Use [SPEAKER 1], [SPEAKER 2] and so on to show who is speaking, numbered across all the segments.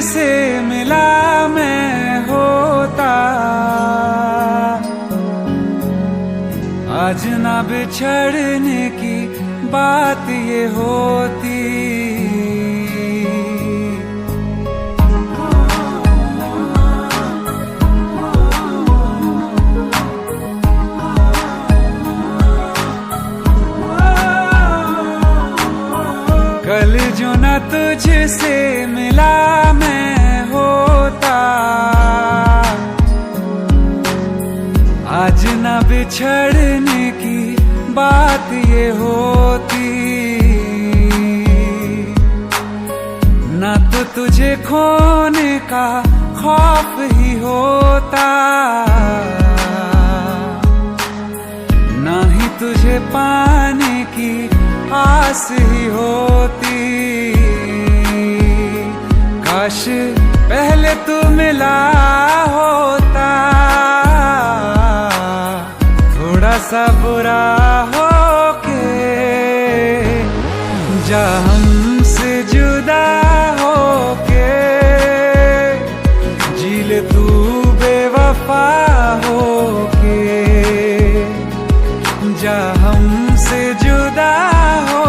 [SPEAKER 1] तुझसे मिला मैं होता, आज ना बिछड़ने की बात ये होती। कल जो न तुझसे मिला मैं होता, आज न बिछड़ने की बात ये होती। न तो तुझे खोने का खौफ ही होता, न ही तुझे पाने की आस ही होती। काश पहले तू मिला होता, थोड़ा सा बुरा हो के जा हमसे जुदा हो के, जी ले तू बेवफा हो के, जा हमसे जुदा हो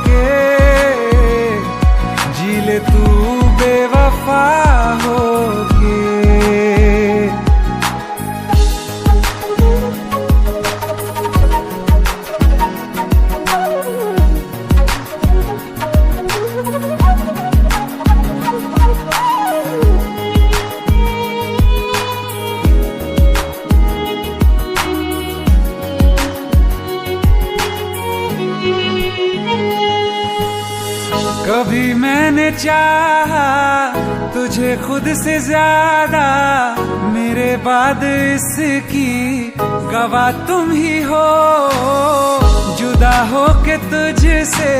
[SPEAKER 1] के, जी ले तू बेवफा हो के। कभी मैंने चाहा तुझे खुद से ज्यादा, मेरे बाद इसकी गवाह तुम ही हो। जुदा हो के तुझसे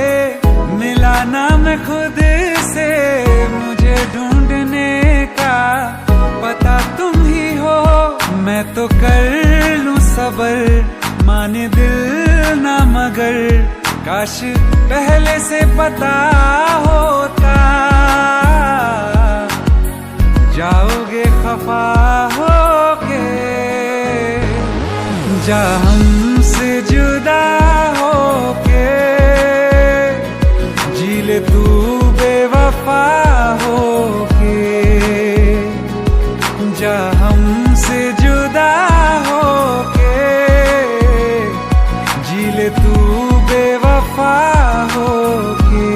[SPEAKER 1] मिला ना मैं खुद से, मुझे ढूंढने का पता तुम ही हो। मैं तो कर लूं सबर, माने दिल ना मगर, काश पहले से पता होता। जाओगे खफा होके, जा हमसे जुदा होके, जी ले तू बेवफा होके, जा हमसे जुदा होके, जी ले तू बेवफा होके।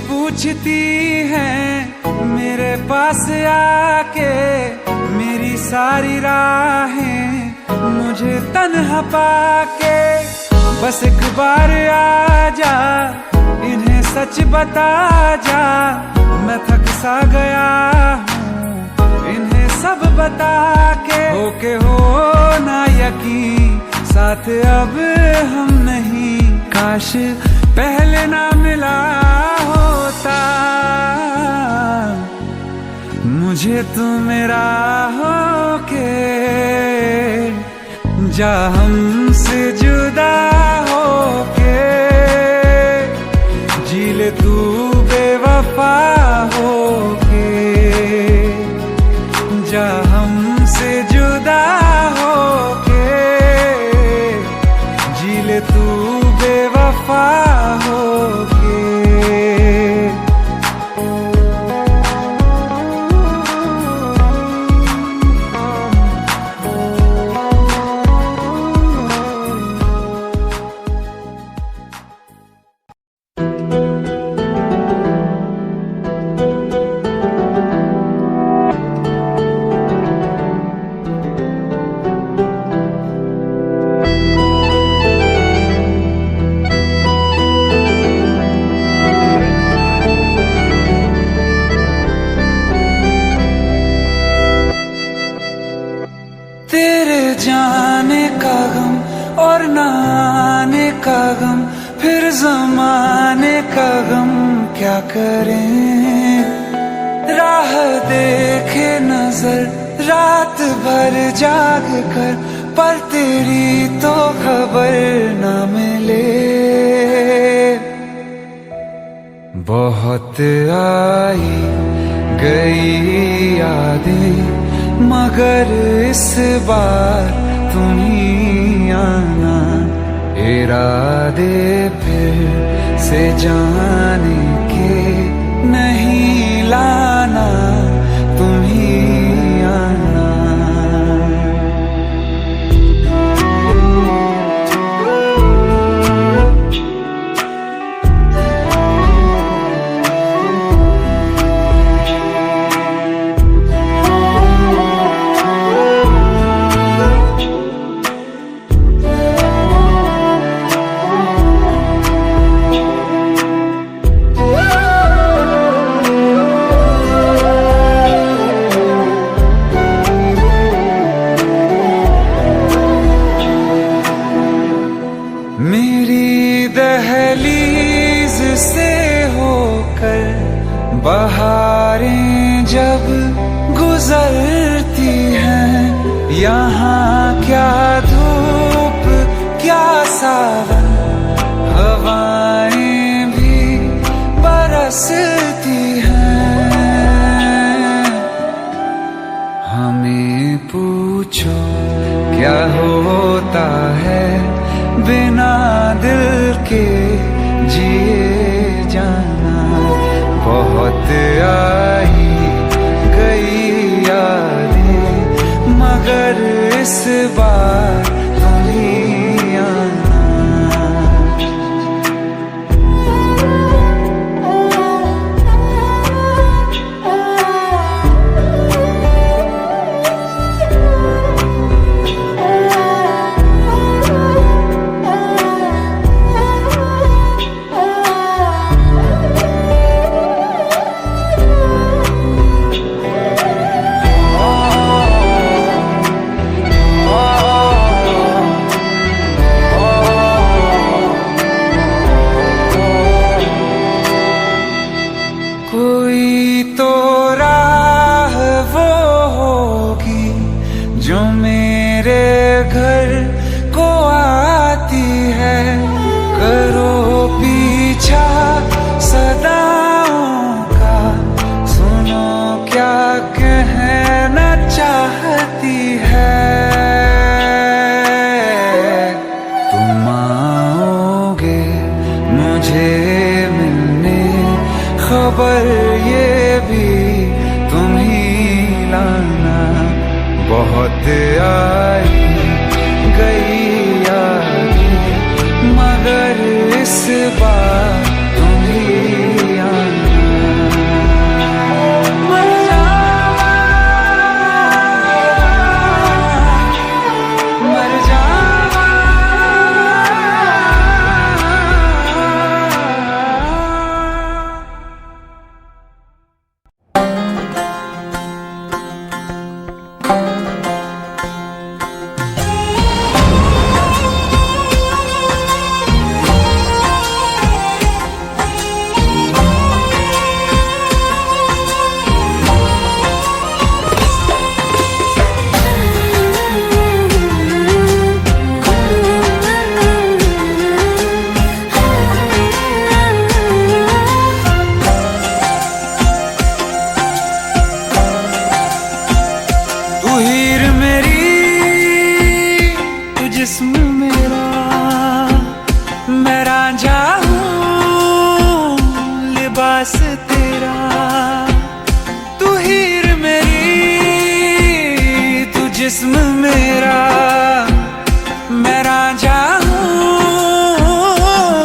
[SPEAKER 1] पूछती हैं मेरे पास आके, मेरी सारी राहें मुझे तन्हा पाके। बस एक बार आ जा, इन्हें सच बता जा, मैं थक सा गया हूँ इन्हें सब बता के। होके हो ना यकीन, साथ अब हम नहीं, काश पहले ना मिला होता। मुझे तू मेरा होके, जा हमसे जुदा होके, जी ले तू बेवफा होके, जा हमसे जुदा होके, जी ले तू बेवफा होके। और ना आने का गम, फिर जमाने का गम क्या करें। राह देखे नजर रात भर जाग कर, पर तेरी तो खबर न मिले। बहुत आई गई यादें, मगर इस बार तुम ही आना। इरादे फिर से जाने के नहीं लाना, तुम ही आना। मेरी दहलीज से होकर बहारें जब गुजरती हैं, यहाँ क्या धूप क्या सावन, हवाएं भी बरसती हैं। हमें पूछो क्या होता है बिना दिल के जिए जाना। बहुत आई गई यादें, मगर इस बार तुम ही आना। कोई तो राह वो होगी जो मेरे घर को आती है। करो पीछा सदाओं का, सुनो क्या कहना चाहती है। तुम आओगे मुझे मिलने, खबर ये भी तुम ही लाना। बहुत आई गई यादें, मगर इस बार तुम ही आना। मर जावा, मर जावा। जिस्म मेरा, मैं रांझा हूँ लिबास तेरा। तू हीर मेरी, तू जिस्म मेरा, मैं रांझा हूँ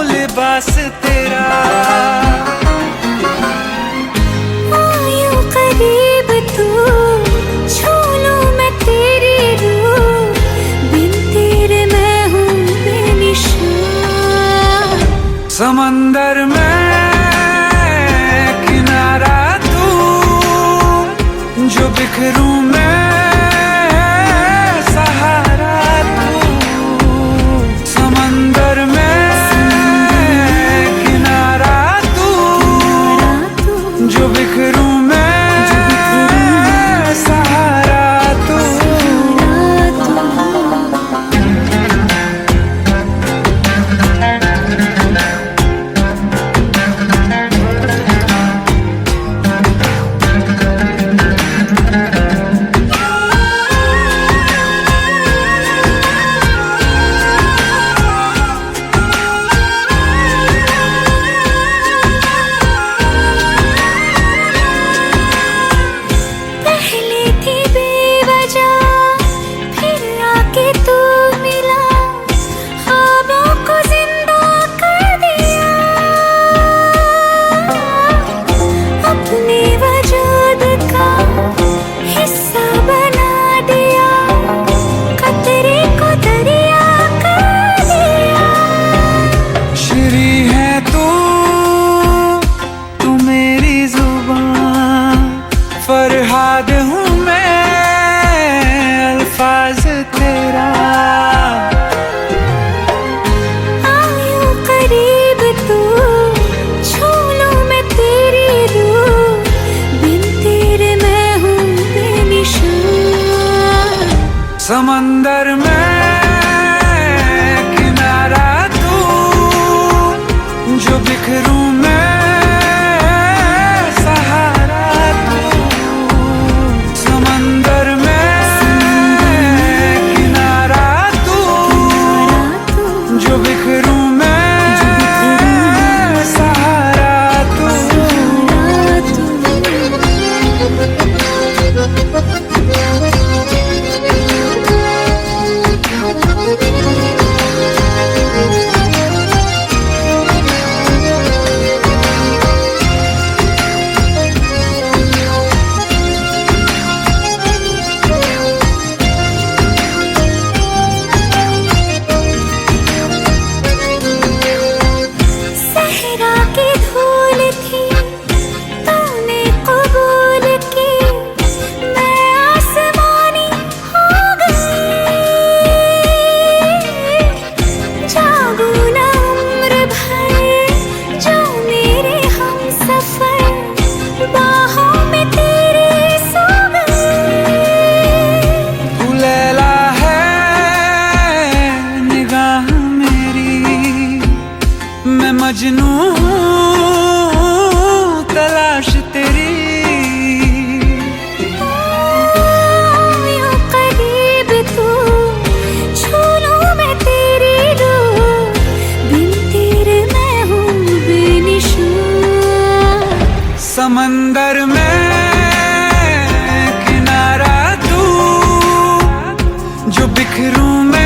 [SPEAKER 1] लिबास तेरा। समंदर में किनारा तू, जो बिखरूं मैं सहारा तू। बिखरूं मैं सहारा तू, समंदर में किनारा तू, जो बिखरूं मैं सहारा तू। मजनू तलाश तेरी, यूं करीब तू, छू लूं मैं तेरी रूह, बिन तेरे मैं हूँ बेनिशान। समंदर में किनारा तू, जो बिखरूं मैं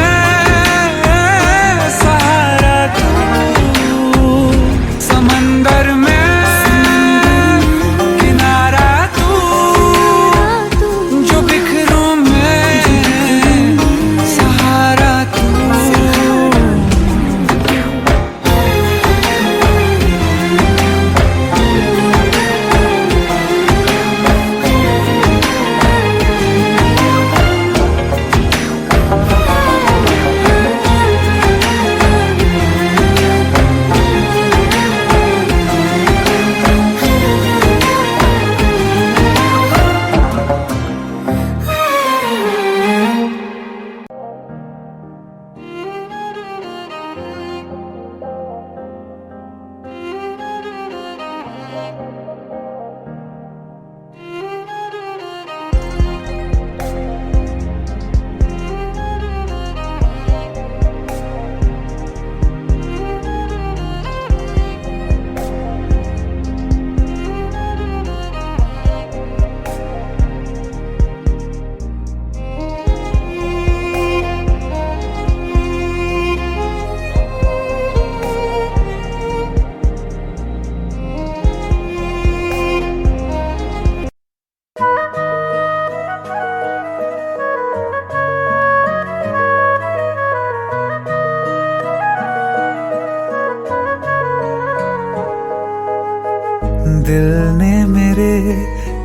[SPEAKER 1] दिल ने मेरे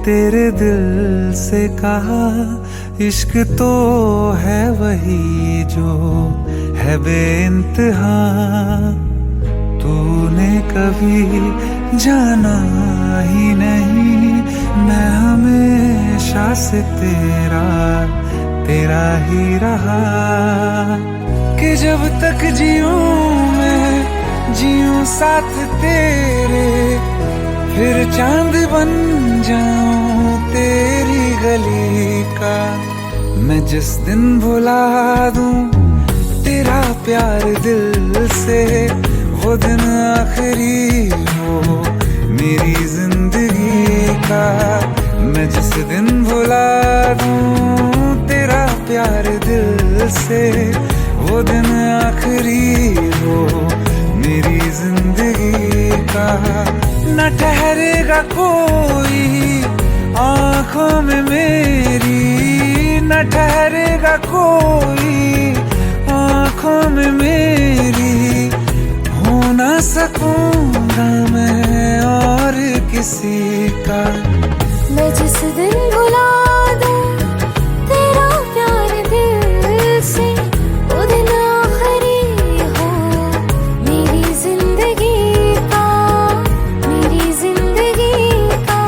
[SPEAKER 1] तेरे दिल से कहा, इश्क तो है वही जो है बेइंतहा। तूने कभी जाना ही नहीं, मैं हमेशा से तेरा ही रहा। कि जब तक जीऊं मैं जीऊं साथ तेरे, फिर चांद बन जाऊं तेरी गली का। मैं जिस दिन भुला दूं तेरा प्यार दिल से, वो दिन आखिरी हो मेरी जिंदगी का। मैं जिस दिन भुला दूं तेरा प्यार दिल से, वो दिन आखिरी हो मेरी जिंदगी का। न ठहरेगा कोई आँखों में मेरी, न ठहरेगा कोई आँखों में मेरी। हो ना सकूंगा मैं और किसी का।
[SPEAKER 2] मैं जिस दिन भुला दूं तेरा प्यार दिल से, वो दिन आखिरी हो मेरी जिंदगी का, मेरी जिंदगी का।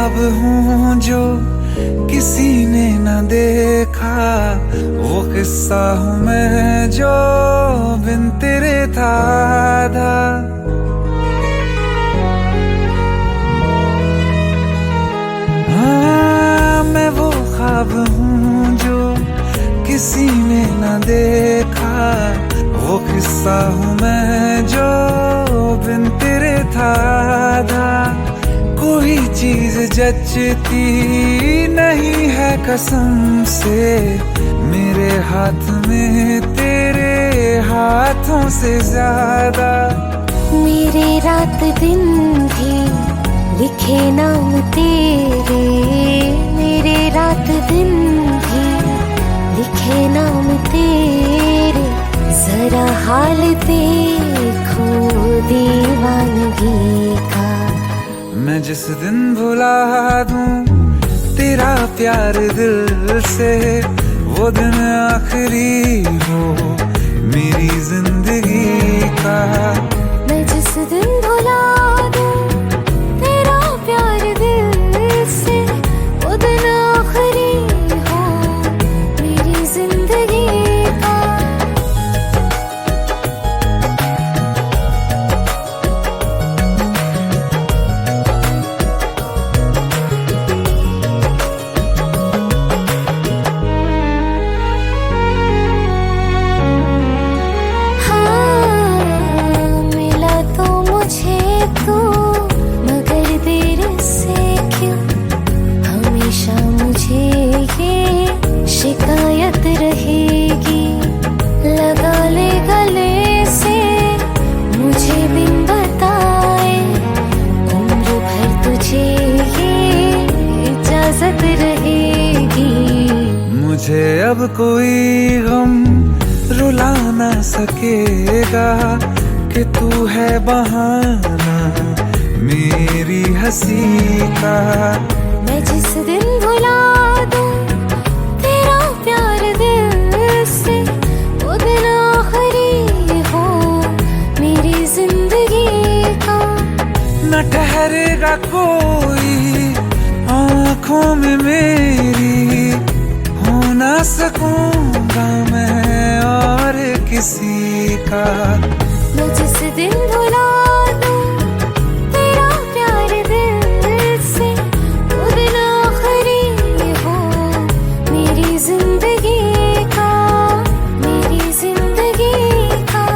[SPEAKER 1] ख्वाब हूँ जो किसी ने न देखा, वो किस्सा हूँ मैं जो बिन तेरे था आधा। हाँ, मैं वो ख्वाब हूँ जो किसी ने न देखा, वो किस्सा हूँ मैं जो बिन तेरे था आधा। कोई चीज जचती नहीं है कसम से, मेरे हाथ में तेरे हाथों से ज्यादा।
[SPEAKER 2] मेरे रात दिन भी लिखे नाम तेरे, मेरे रात दिन भी लिखे नाम तेरे। जरा हाल देखो दीवानगी का।
[SPEAKER 1] मैं जिस दिन भुला दूं तेरा प्यार दिल से, वो दिन आखिरी हो मेरी जिंदगी का।
[SPEAKER 2] मैं जिस दिन भुला दूं तेरा प्यार दिल से, वो दिन आखिरी हो मेरी जिंदगी का। शिकायत रहेगी, लगा ले गले से मुझे बिन बताए। उम्र भर तुझे ये इजाजत रहेगी।
[SPEAKER 1] मुझे अब कोई गम रुला ना सकेगा कि तू है बहाना मेरी हंसी का।
[SPEAKER 2] मैं जिस दिन भुला दूं तेरा प्यार दिल से, वो दिन आखिरी हो मेरी जिंदगी का।
[SPEAKER 1] न ठहरेगा कोई आँखों में मेरी, हो ना सकूंगा मैं और किसी का।
[SPEAKER 2] मैं जिस दिन भुला दूं तेरा प्यार दिल से, वो दिन आखिरी हो मेरी जिंदगी का, मेरी जिंदगी का।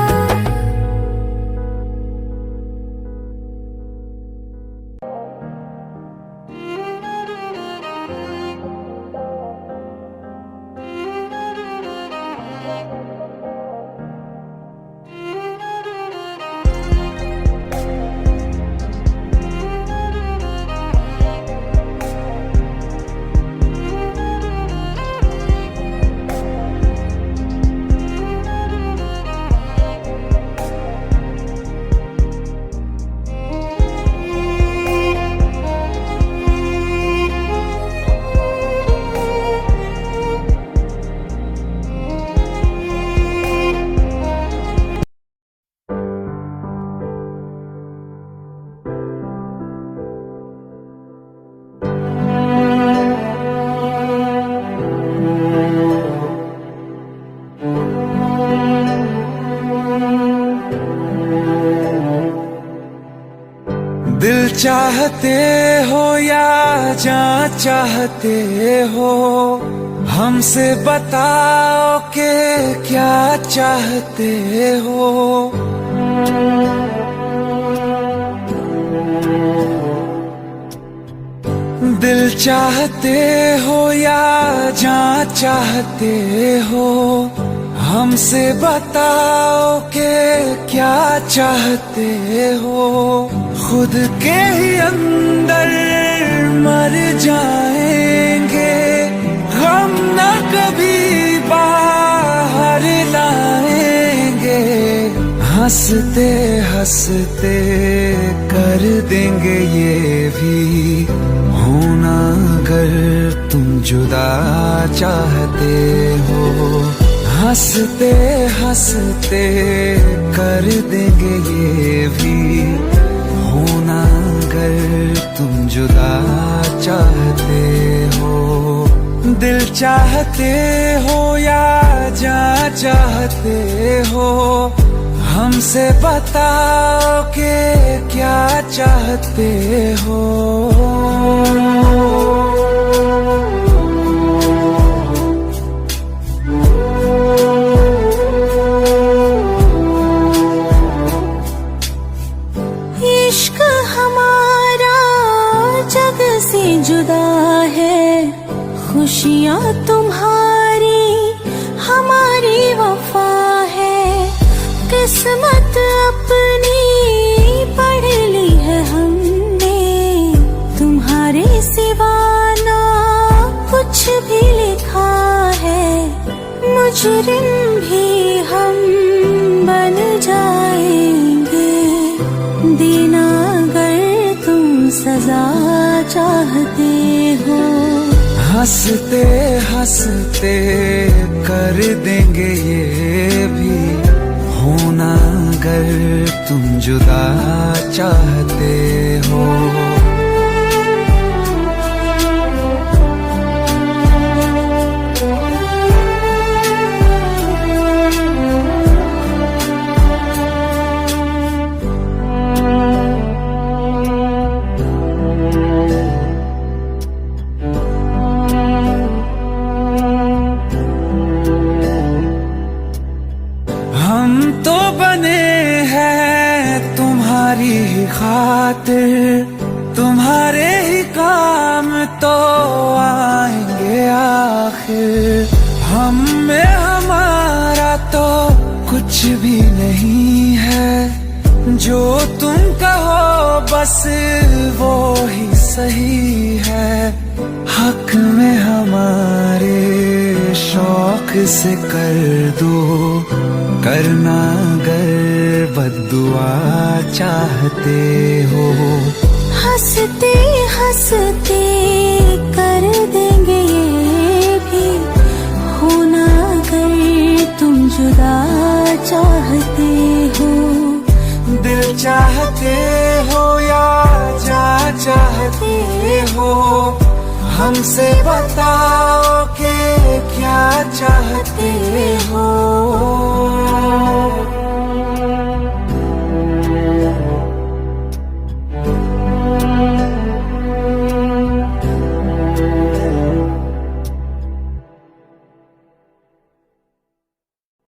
[SPEAKER 1] दिल चाहते हो या जान चाहते हो, हमसे बताओ कि क्या चाहते हो। दिल चाहते हो या जान चाहते हो, हमसे बताओ कि क्या चाहते हो। खुद के ही अंदर मर जाएंगे, हम न कभी बाहर लाएंगे। हंसते हंसते कर देंगे ये भी, होना अगर तुम जुदा चाहते हो। हंसते हंसते कर देंगे ये भी, होना अगर तुम जुदा चाहते हो, दिल चाहते हो या जान चाहते हो, हमसे बताओ कि क्या चाहते हो।
[SPEAKER 2] इश्क हमारा जग से जुदा है, खुशियाँ तुम्हारी हमारी वफा है, किस्मत अपनी पढ़ ली है हमने, तुम्हारे सिवा ना कुछ भी लिखा है, मुजरिम भी हम बन जाएंगे, देना अगर तुम सजा चाहते हो।
[SPEAKER 1] हंसते हंसते कर देंगे ये भी, होना अगर तुम जुदा चाहते हो। हम तो बने हैं तुम्हारी ही खातिर, तुम्हारे ही काम तो आएंगे आखिर, हम में हमारा तो कुछ भी नहीं है, जो तुम कहो बस वो ही सही है, हक में हमारे शौक से कर दो, करना अगर बद्दुआ चाहते हो।
[SPEAKER 2] हंसते हंसते कर देंगे ये भी, होना अगर तुम जुदा चाहते हो,
[SPEAKER 1] दिल चाहते हो या जान चाहते हो, हमसे बताओ कि क्या चाहते हो।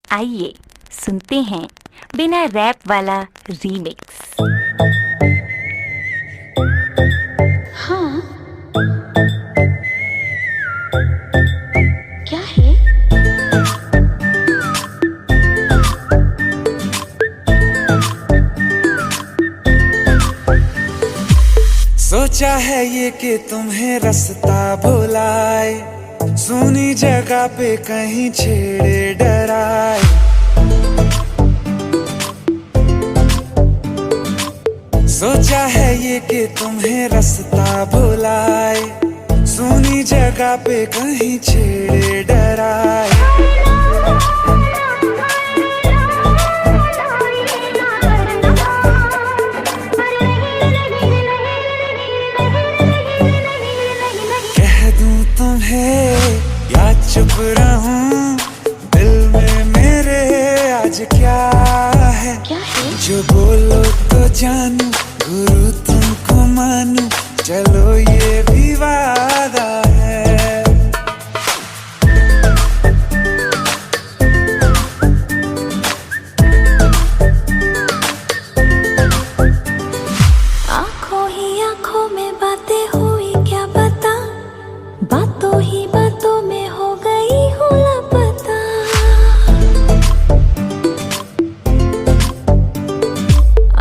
[SPEAKER 3] आइए सुनते हैं बिना रैप वाला रीमिक्स।
[SPEAKER 2] हाँ क्या है?
[SPEAKER 1] सोचा है ये कि तुम्हें रास्ता भुलाए, सुनी जगह पे कहीं छेड़े डराए, सोचा है ये कि तुम्हें रास्ता भुलाए, सुनी जगह पे कहीं छेड़े डराए। कह दूं तुम्हें या चुप रहूं, दिल में मेरे आज क्या है, जो बोलो तो जानू, गुरु तुमको मानू, चलो ये भी वादा है।
[SPEAKER 2] आंखों ही आंखों में बातें हुई क्या बता, बातों ही बातों में हो गई हूँ लापता,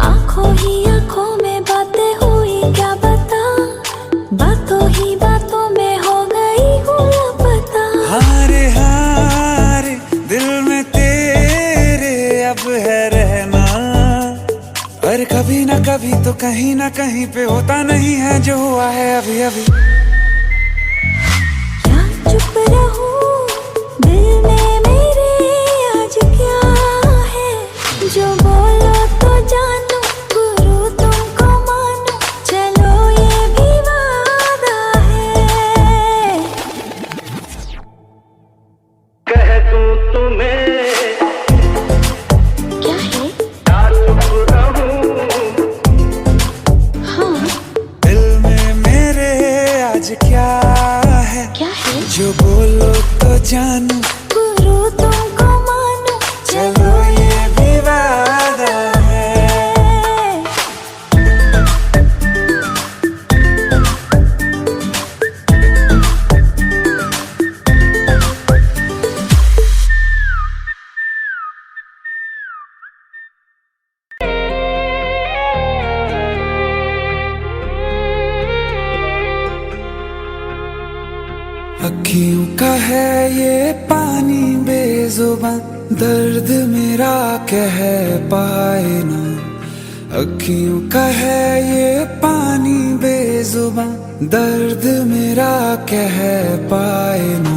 [SPEAKER 2] आंखों ही आंखों में बातें हुई क्या बता, बातों ही बातों में हो गई हूँ लापता।
[SPEAKER 1] हारे हारे दिल में तेरे अब है रहना, पर कभी ना कभी तो कहीं ना कहीं पे होता नहीं है जो हुआ है अभी अभी।
[SPEAKER 2] क्या चुप रहूं, दिल में मेरे आज क्या है, जो बोलो तो जानू, गुरु तुमको मानू, चलो
[SPEAKER 1] क्या है,
[SPEAKER 2] क्या है?
[SPEAKER 1] जो बोलो तो जानू,
[SPEAKER 2] गुरु तुमको मानो,
[SPEAKER 1] चलो ये भी वादा है। अखियों का है ये पानी बेजुबान, दर्द मेरा कह पाए ना। अखियों का है ये पानी बेजुबान, दर्द मेरा कह पाए ना।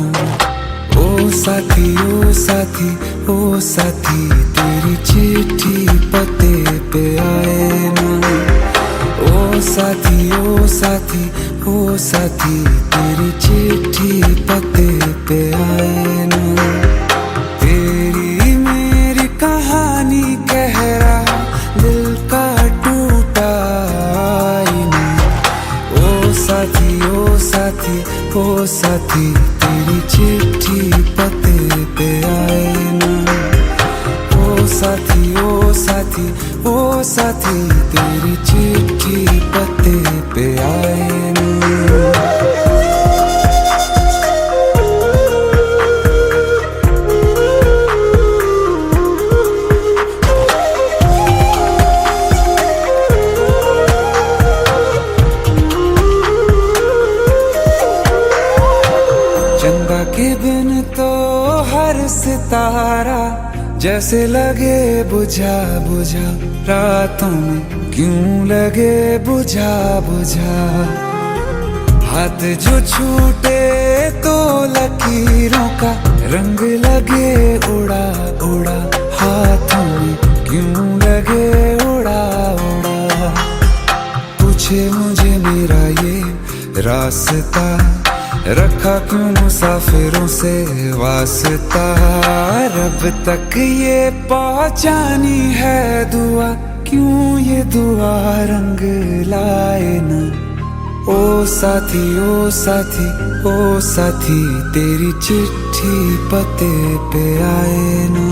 [SPEAKER 1] ओ साथी ओ साथी ओ साथी, तेरी चिट्ठी पते पे आए ना। ओ साथी ओ साथी ओ साथी, तेरी चिट्ठी पते पे आए ना। तेरी मेरी कहानी कह रहा, दिल का टूटा आईना। ओ साथी ओ साथी ओ साथी, तेरी चिट्ठी पते पे आए ना। ओ साथी ओ साथी ओ साथी, तेरी चिट्ठी पते पे आए ना। चंदा के बिन तो हर सितारा जैसे लगे बुझा बुझा, रातों में क्यों लगे बुझा बुझा। हाथ जो छूटे तो लकीरों का रंग लगे उड़ा उड़ा, हाथों में क्यों लगे उड़ा उड़ा। पूछे मुझे मेरा ये रास्ता, रखा क्यों मुसाफिरों से वास्ता। रब तक ये पहुंचानी है दुआ, क्यों ये दुआ रंग लाए ना। ओ साथी ओ साथी ओ साथी, तेरी चिट्ठी पते पे आए ना।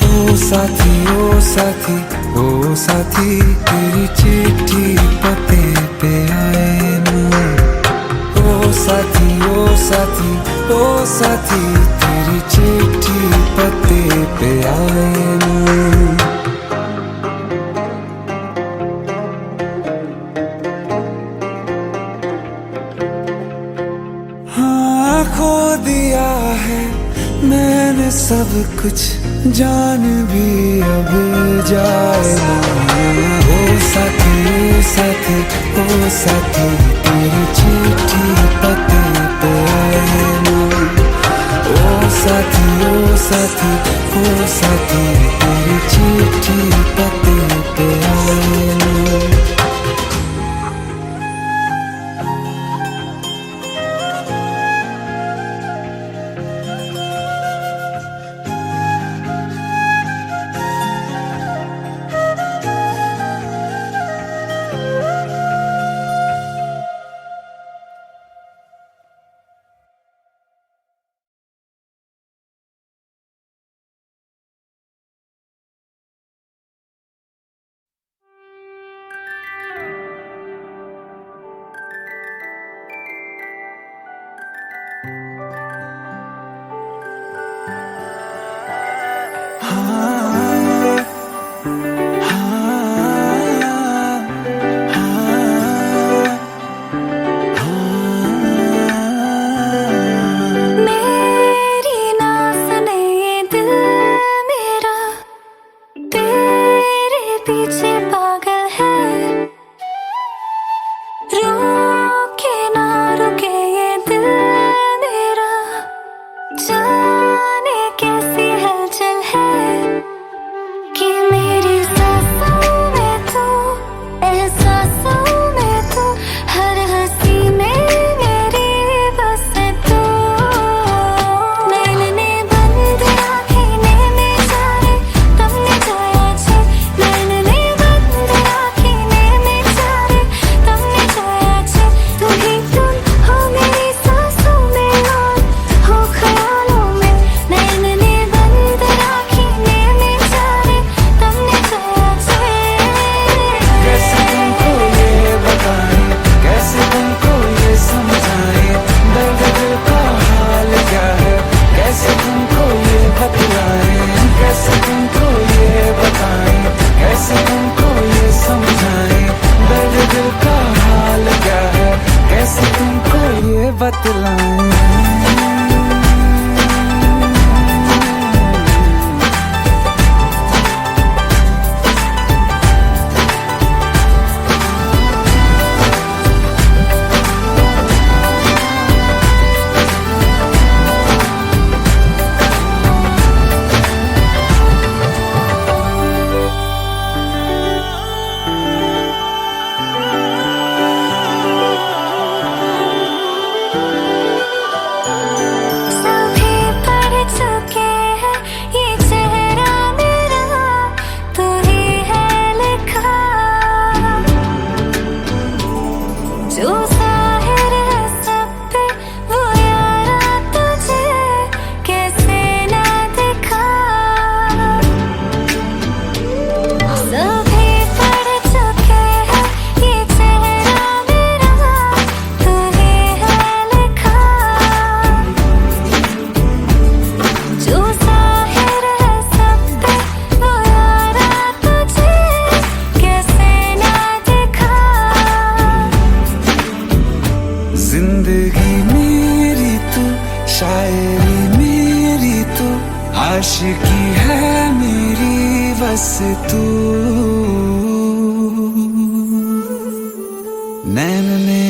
[SPEAKER 1] ओ साथी ओ साथी ओ साथी, तेरी चिट्ठी पते पे आए ना। ओ साथी ओ साथी ओ साथी, तेरी चिट्ठी पते पे आए ना। हाँ खो दिया है मैंने सब कुछ, जान भी अब जाए ना। ओ साथी ओ साथी ओ साथी, तेरी चिट्ठी पते पे आए ना। ओ साथी ओ साथी ओ साथी, तेरी चिट्ठी पते पे आए ना। बतलाऊं।
[SPEAKER 2] सभी पढ़ चुके हैं ये चेहरा मेरा, तू ही है लिखा। जो जाहिर है सब पे वो यारा तुझे कैसे ना दिखा। सभी पढ़ चुके हैं ये चेहरा मेरा, तू ही है लिखा। जो जाहिर है सब पे वो यारा तुझे कैसे ना दिखा।
[SPEAKER 1] जिंदगी मेरी तू, शायरी मेरी तू, आशिकी है मेरी बस तू। नैन ने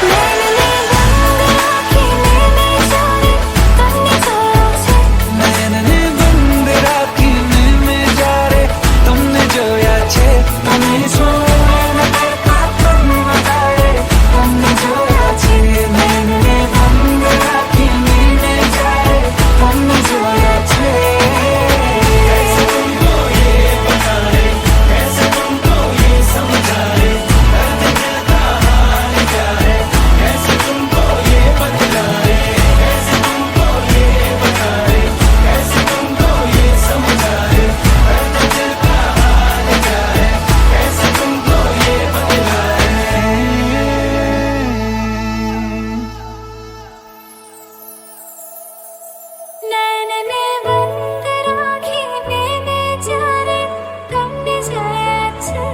[SPEAKER 2] मैंने बंद राखी में जा रे, तुमने जोया छे,
[SPEAKER 1] मैंने बंद राखी में जा रे, तुमने जो तुमने जोया छे। मैंने बंद राखी में जा रे, तुमने जोया छे। कैसे तुमको ये बताए, कैसे तुमको ये समझाए, दर्द दिल का हाल क्या है, कैसे तुमको ये बतलाए, कैसे तुमको ये बताए, कैसे तुमको ये समझाए, दर्द दिल का हाल क्या है, कैसे तुमको ये बतलाए।
[SPEAKER 2] मैंने बंद राखी में जा रे, तुमने जोया छे।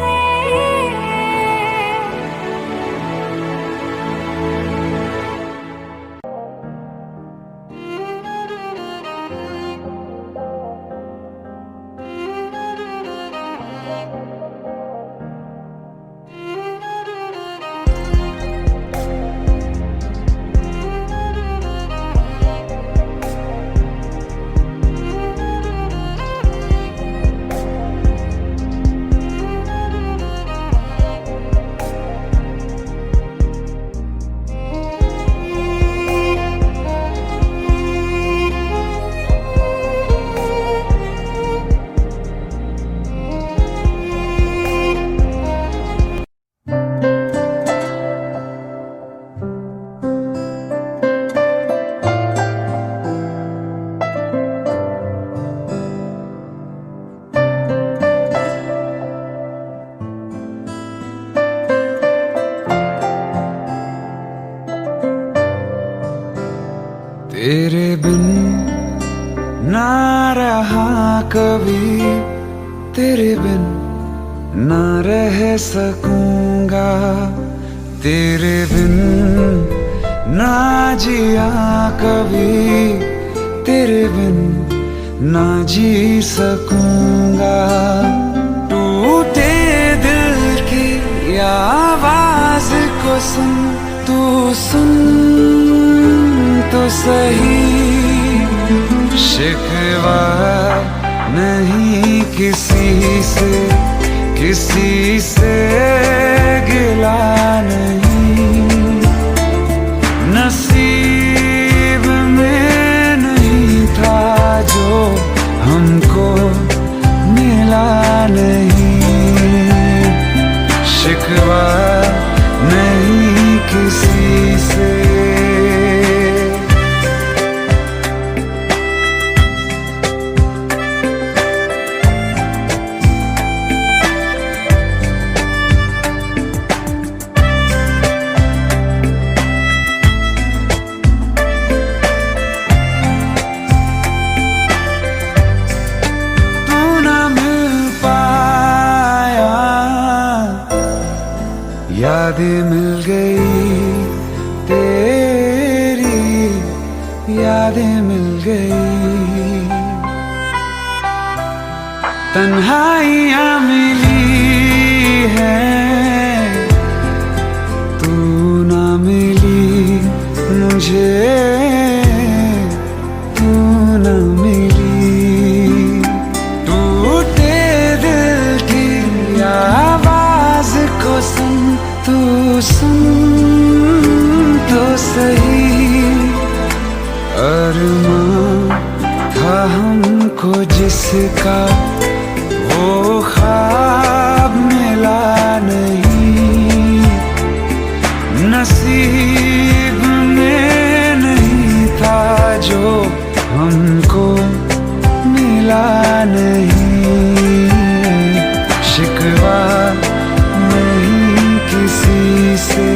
[SPEAKER 1] तेरे बिन ना रहा कभी, तेरे बिन ना रह सकूंगा, तेरे बिन ना जिया कभी, तेरे बिन ना जी सकूंगा। टूटे दिल की ये आवाज को सुन, तू सुन तो सही। शिकवा नहीं किसी से, किसी से गिला नहीं, नसीब में नहीं था जो हमको मिला नहीं। शिकवा नहीं किसी से। यादें मिल गई तेरी, यादें मिल गई, तन्हाइयाँ मिली है, तू ना मिली मुझे, तू ना मिली। टूटे दिल की आवाज को सुन, तू सुन तो सही। अरमां था हमको जिसका, वो ख्वाब मिला नहीं, नसीब में नहीं था जो हमको मिला नहीं। शिकवा नहीं किसी से,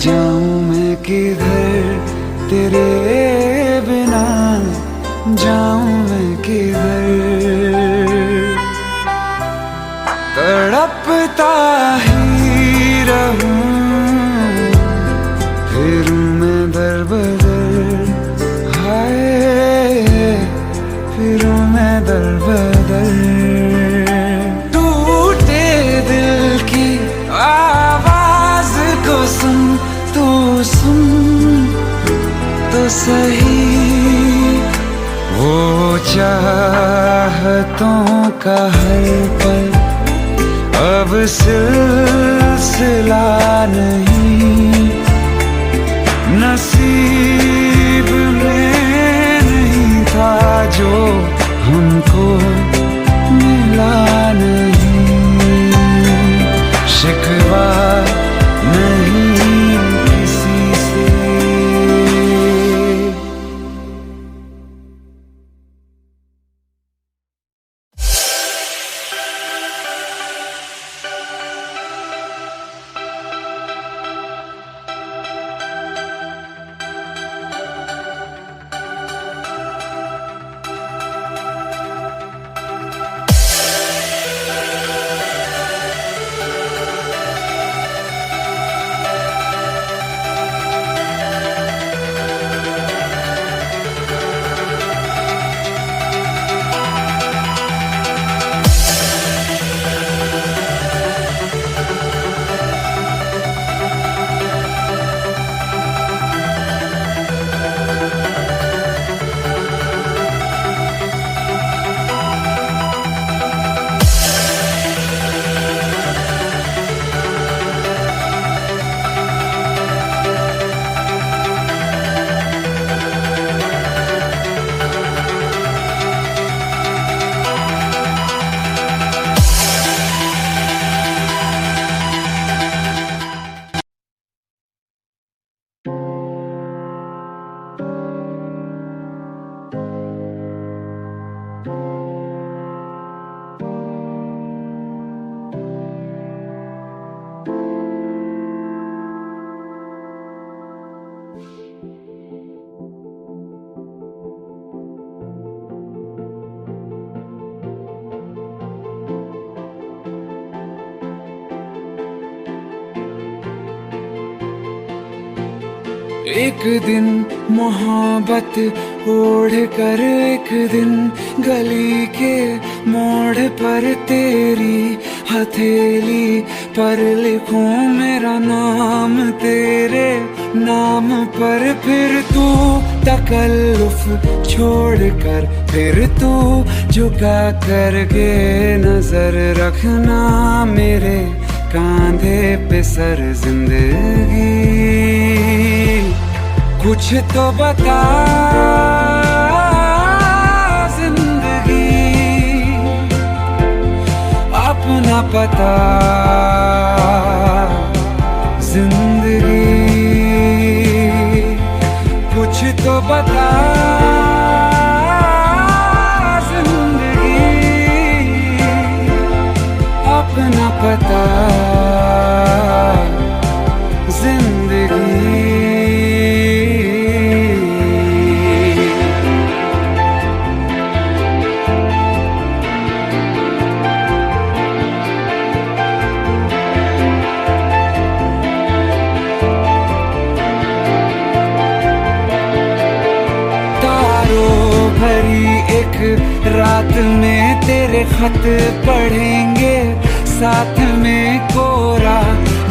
[SPEAKER 1] जाऊं मैं किधर तेरे बिना, जाऊं मैं किधर। तड़पता ही रहूं फिर मैं दर बदर, हाय फिर मैं दर बदर। टूटे दिल की आवाज को सुन, तू सुन तो सही। वो चाहतों का हर पल अब सिलसिला नहीं, नसीब में नहीं था जो हमको मिला नहीं। शिकवा नहीं किसी से। एक दिन मोहब्बत ओढ़ कर, एक दिन गली के मोड़ पर तेरी हथेली पर लिखूं मेरा नाम तेरे नाम पर। फिर तू तकल्लुफ छोड़ कर, फिर तू झुका करके नजर रखना मेरे कांधे पे सर। जिंदगी कुछ तो बता जिंदगी, अपना पता जिंदगी। तो बता जिंदगी अपना पता जिंदगी। रात में तेरे खत पढ़ेंगे, साथ में कोरा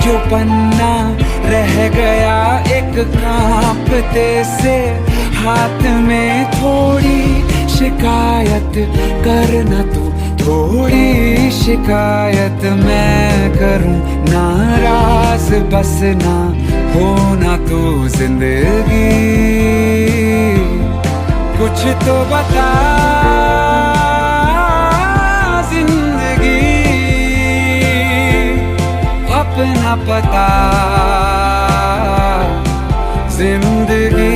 [SPEAKER 1] जो पन्ना रह गया एक कांपते से हाथ में। थोड़ी शिकायत करना तू, थोड़ी शिकायत मैं करूं, नाराज बस ना होना तू जिंदगी। कुछ तो बता जिंदगी अपना पता जिंदगी।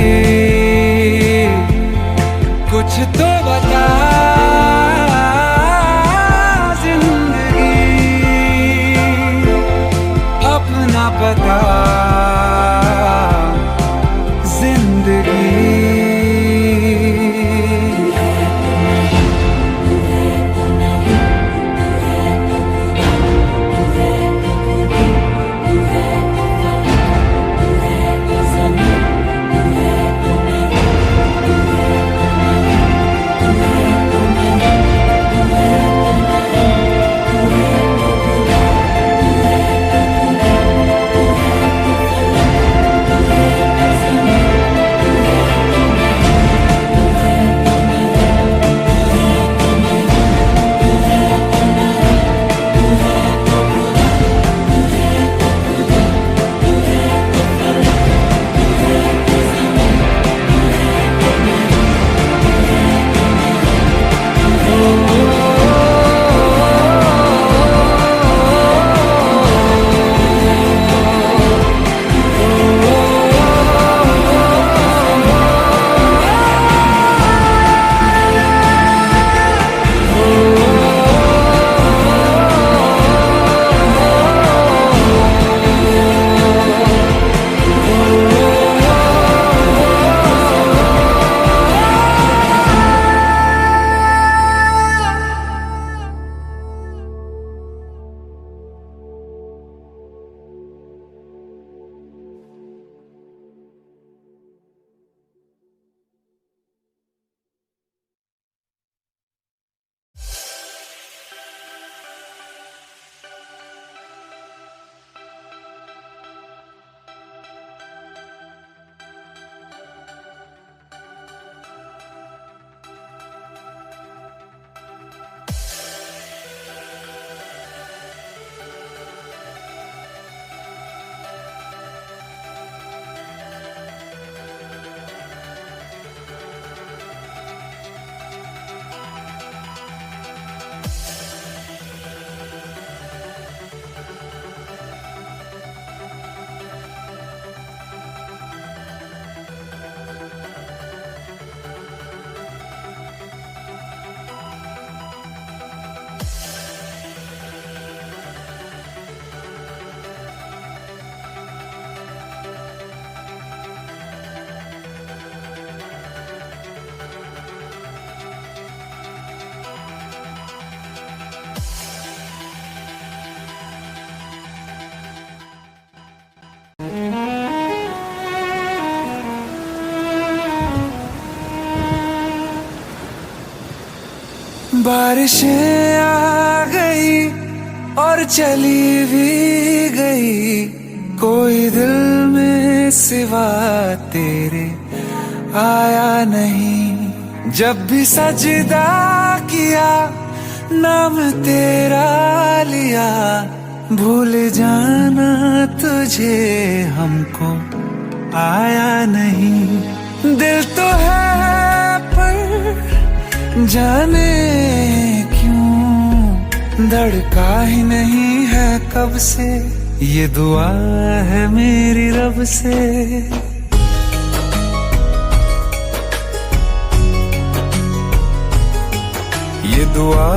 [SPEAKER 1] कुछ तो बता जिंदगी अपना पता जिंदगी। बारिशें आ गई और चली भी गई, कोई दिल में सिवा तेरे आया नहीं। जब भी सजदा किया नाम तेरा लिया, भूल जाना तुझे हमको आया नहीं। दिल तो है पर जाने क्यों धड़का ही नहीं है कब से, ये दुआ है मेरी रब से। दुआ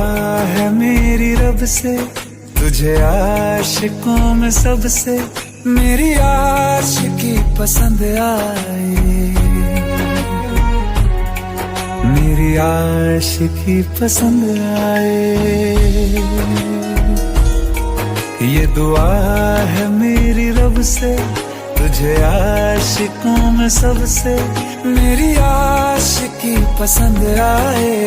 [SPEAKER 1] है मेरी रब से, तुझे आशिकों में सबसे मेरी आशिकी पसंद आए, मेरी आशिकी पसंद आए। ये दुआ है मेरी रब से, तुझे आशिकों में सबसे मेरी आशिकी पसंद आए,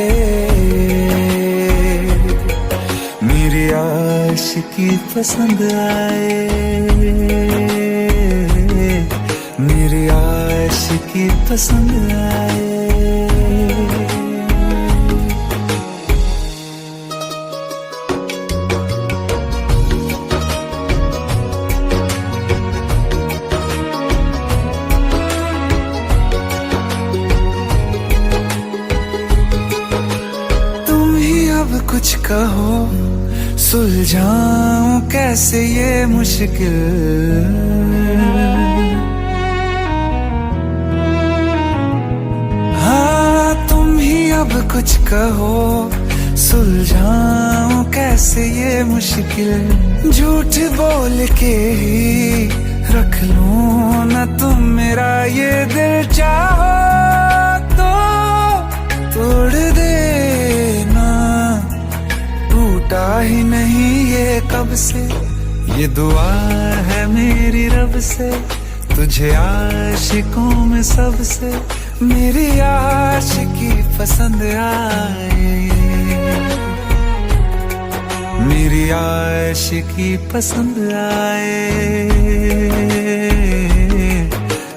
[SPEAKER 1] मेरी आशिकी पसंद आए, मेरी आशिकी पसंद आए। कुछ कहो सुलझाऊं कैसे ये मुश्किल, हाँ तुम ही अब कुछ कहो सुलझाऊं कैसे ये मुश्किल। झूठ बोल के ही रख लूं न तुम मेरा ये दिल, चाहो तो तोड़ देना, टूटा ही नहीं ये कब से। ये दुआ है मेरी रब से, तुझे आशिकों में सबसे मेरी आशिकी पसंद आए, मेरी आशिकी पसंद आए,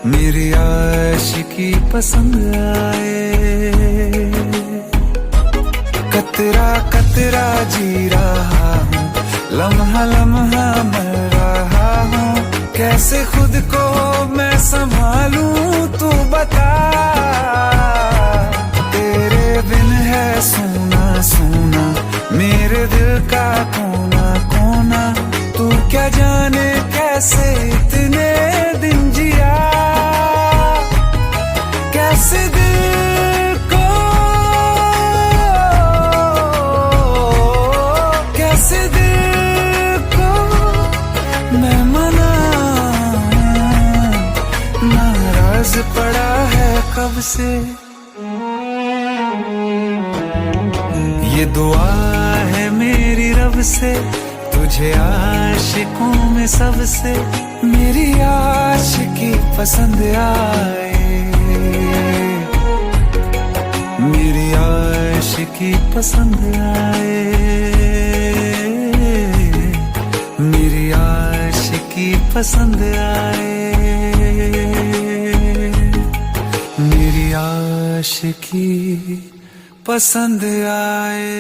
[SPEAKER 1] मेरी आशिकी पसंद आए। कतरा कतरा जी रहा हूँ, लम्हा लम्हा मर रहा हूँ, कैसे खुद को मैं संभालूं तू बता। तेरे बिन है सोना सोना मेरे दिल का कोना कोना, तू क्या जाने कैसे इतने दिन जिया, कैसे दिल को कैसे दिल को मैं मनाऊं, नाराज पड़ा है कब से। ये दुआ है मेरी रब से, तुझे आशिकों में सबसे मेरी आशिकी पसंद आए, मेरी आशिकी पसंद आए, मेरी आशिकी पसंद आए, मेरी आशिकी पसंद आए।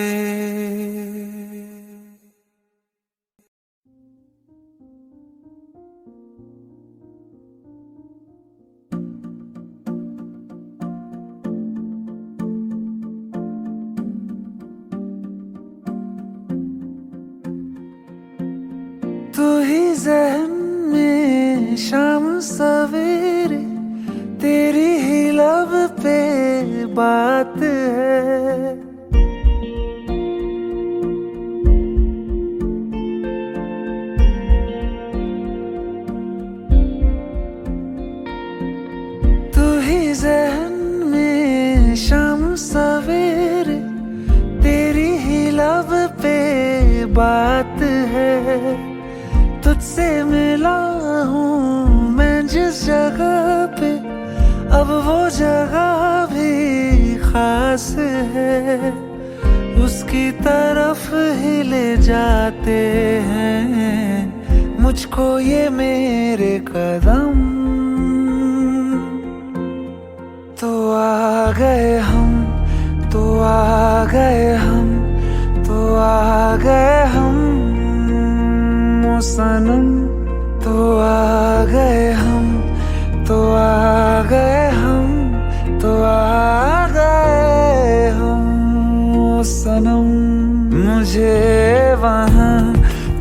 [SPEAKER 1] तू ही ज़हन में शाम सवेरे, तेरी ही लब पे बात है, तू ही ज़हन में शाम सवेरे, तेरी ही लब पे बात है। तुझसे मिला हूँ मैं जिस जगह पे, अब वो जगह भी खास है, उसकी तरफ ही ले जाते हैं मुझको ये मेरे कदम। तो आ गए हम, तो आ गए हम, तो आ गए हम ओ सनम, तो आ गए हम, तो आ गए हम, तो आ गए हम ओ सनम। मुझे वहाँ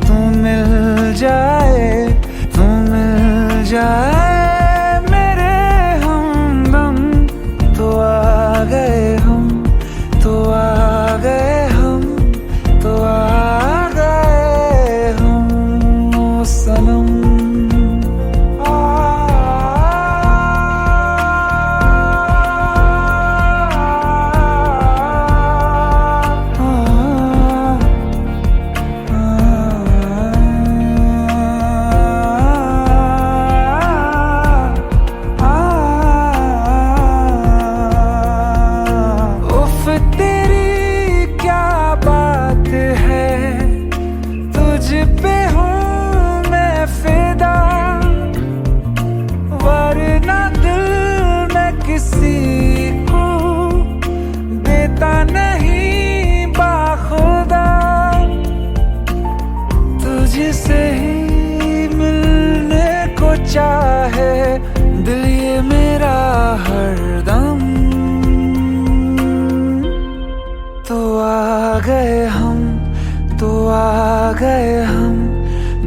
[SPEAKER 1] तू मिल जाए, तू मिल जाए मेरे हमदम, तो आ गए हम, तो आ गए हम किसी को देता नहीं बाखुदा, तुझसे ही मिलने को चाहे दिल ये मेरा हरदम। तो आ गए हम, तो आ गए हम,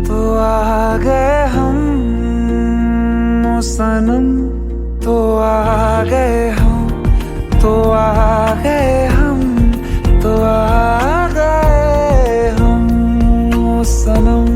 [SPEAKER 1] तो आ गए हम ओ सनम। तो आ गए हम, तो आ गए हम, तो आ गए हम ओ सनम।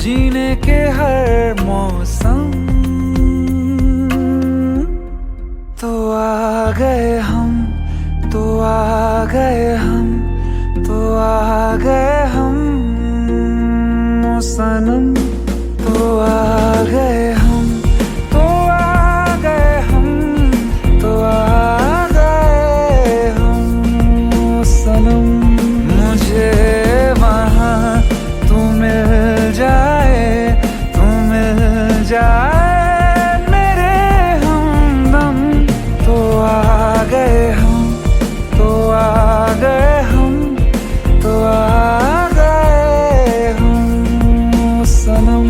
[SPEAKER 1] जीने के हर मौसम। तो आ गए हम, तो आ गए हम, तो आ गए हम ओ सनम। तो आ गए हम, तो आ गए हम, तो आ गए हम ओ सनम। मुझे वहाँ तू मिल जाए, तू मिल जाए मेरे हमदम। तो आ गए हम, तो आ गए हम, तो आ गए हम ओ सनम।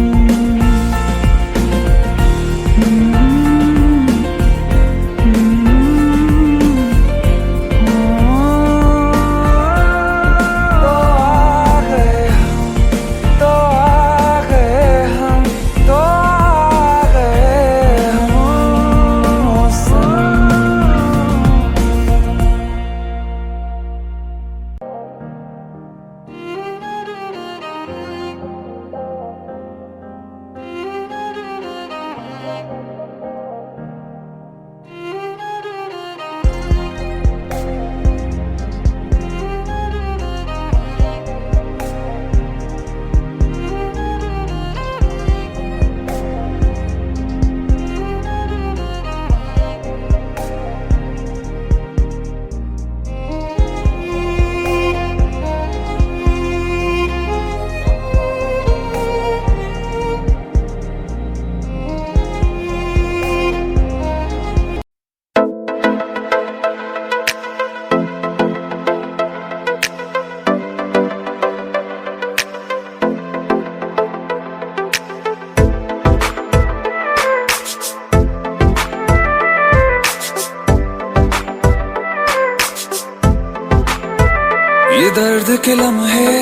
[SPEAKER 1] ये दर्द के लम्हे,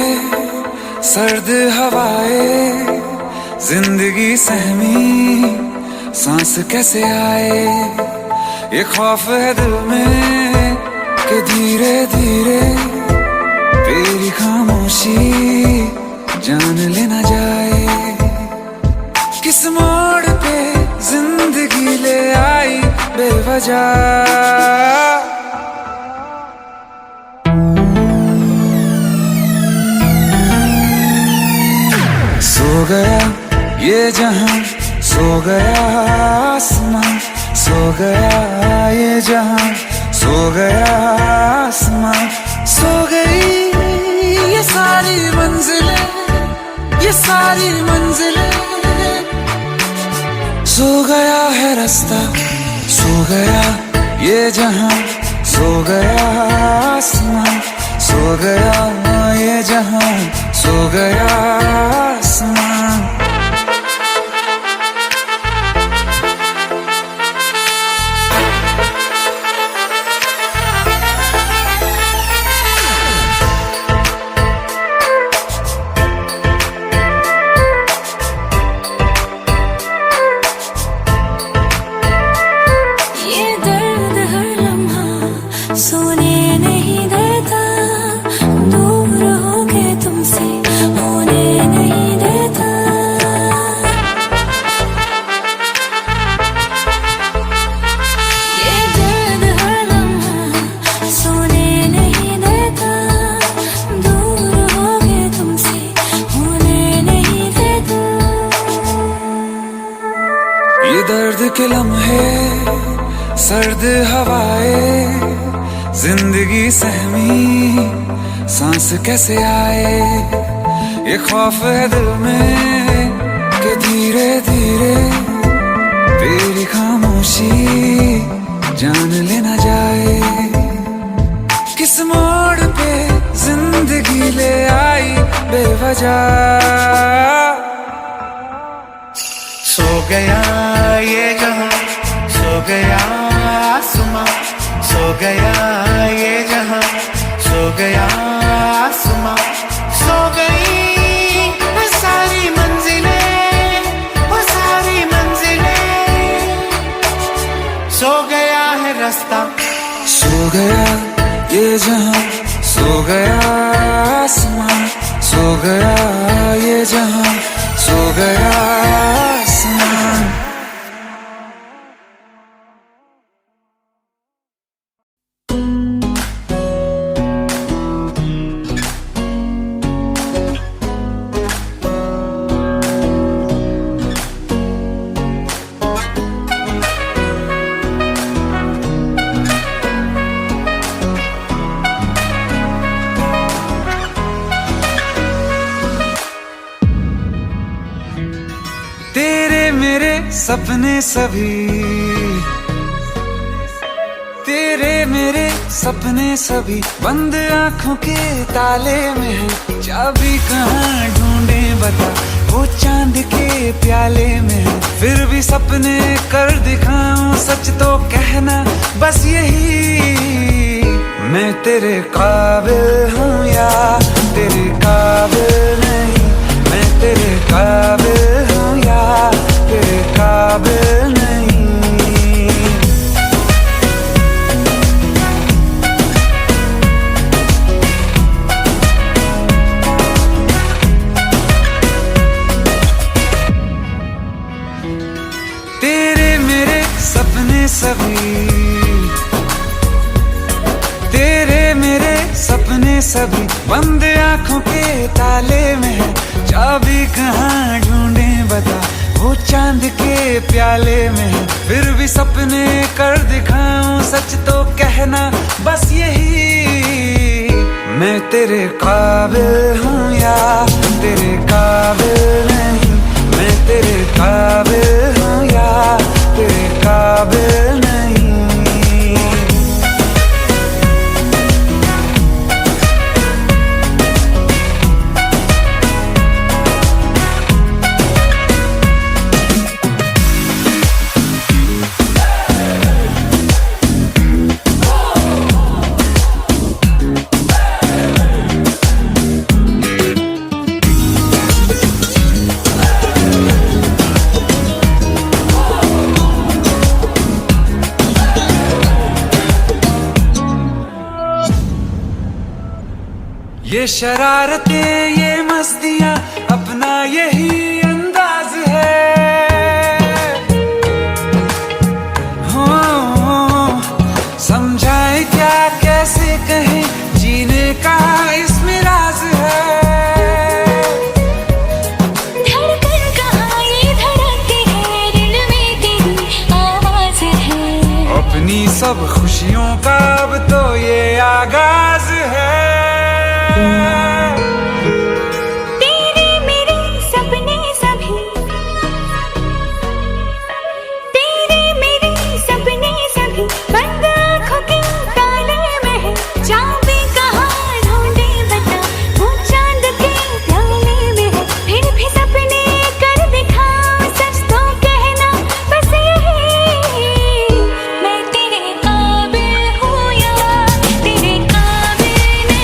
[SPEAKER 1] सर्द हवाएं, जिंदगी सहमी सांस कैसे आए। ये खौफ है दिल में कि धीरे धीरे तेरी खामोशी जान लेना जाए। किस मोड़ पे जिंदगी ले आई बेवजह। सो गया ये जहां, सो गया आसमां, सो गया ये जहां, सो गया आसमां। सो गई ये सारी मंजिलें, ये सारी मंजिलें। सो गया है रास्ता, सो गया ये जहां, सो गया आसमां, सो गया ये जहां, सो गया आसमां। ये दर्द के लम्हे, सर्द हवाएं, जिंदगी सहमी सांस कैसे आए। ये खौफ है दिल में कि धीरे धीरे तेरी खामोशी जान लेना जाए। किस मोड़ पे जिंदगी ले आई बेवजह।
[SPEAKER 4] सो गया ये जहां, सो गया आसमां, सो गया ये जहां, सो गया आसमां, सो गई वो सारी मंजिलें, वो सारी मंजिलें, सो गया है रास्ता।
[SPEAKER 1] सो गया ये जहां, सो गया आसमां, सो गया ये जहां, सो गया आसमां। तेरे मेरे सपने सभी, तेरे मेरे सपने सभी बंद आंखों के ताले में है। चाबी कहाँ ढूंढे बता, वो चांद के प्याले में है। फिर भी सपने कर दिखाऊं, सच तो कहना बस यही। मैं तेरे काबिल हूँ या तेरे काबिल नहीं, मैं तेरे काबिल हूँ या तेरे काबिल नहीं। तेरे मेरे सपने सभी, तेरे मेरे सपने सभी बंद आंखों के ताले में है। चाबी कहाँ ढूंढे बता, वो चांद के प्याले में है। फिर भी सपने कर दिखाऊं, सच तो कहना बस यही। मैं तेरे काबिल हूँ या तेरे काबिल नहीं, मैं तेरे काबिल हूँ या तेरे काबिल नहीं। ये शरारतें, ये मस्तियाँ, अपना यही अंदाज है। हो समझाए क्या, कैसे कहें, जीने का इसमें राज है।
[SPEAKER 2] धड़कन कहाँ ये धड़कती है, दिल में तेरी आवाज है।
[SPEAKER 1] अपनी सब खुशियों का अब तो ये आगाज है।
[SPEAKER 2] तेरे मेरे सपने सभी, तेरे मेरे सपने सभी बंद आंखों के ताले में है। चाबी कहाँ ढूंढे बता, वो चांद के प्याले में है। फिर भी सपने कर दिखाऊं, सच तो कहना बस यही। मैं तेरे काबिल हूँ या तेरे काबिल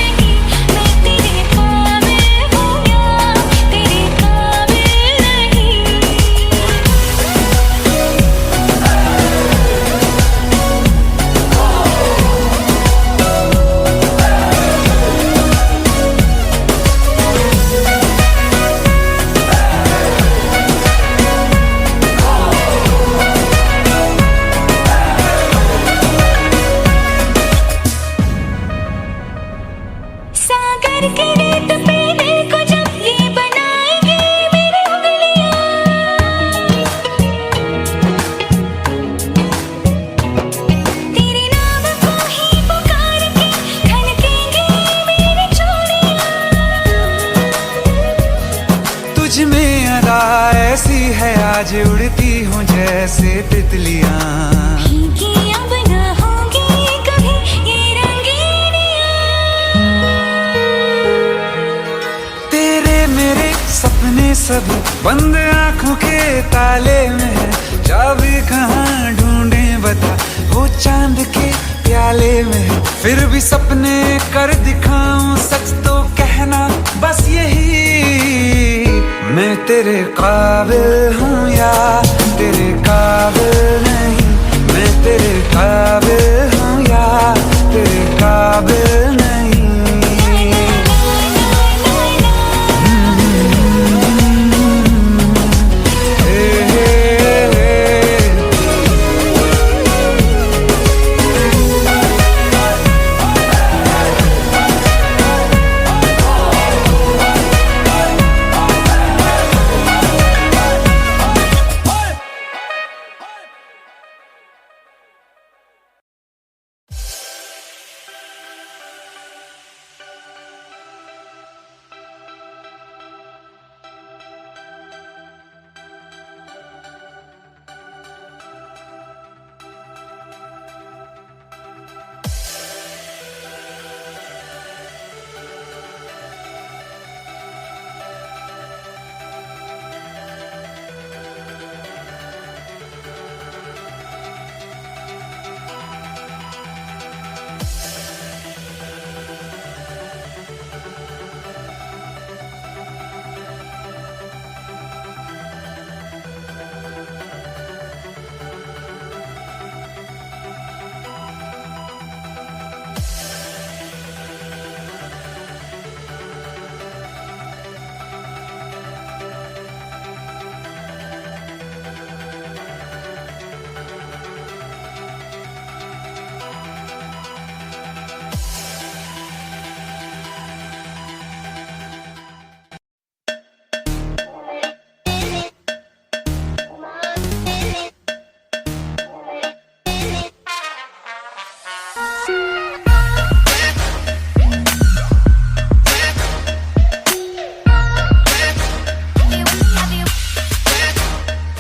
[SPEAKER 1] है आज उड़ती हूँ जैसे तितलियां।
[SPEAKER 2] भीगी अब न होगी कभी ये रंगीनियां।
[SPEAKER 1] तेरे मेरे सपने सब बंद आंखों के ताले में है, चाबी कहाँ ढूंढे बता वो चांद के प्याले में है। फिर भी सपने कर दिखाऊं सच तो कहना बस यही, मैं तेरे काबिल हूँ या तेरे काबिल नहीं। मैं तेरे काबिल हूँ या तेरे काबिल नहीं।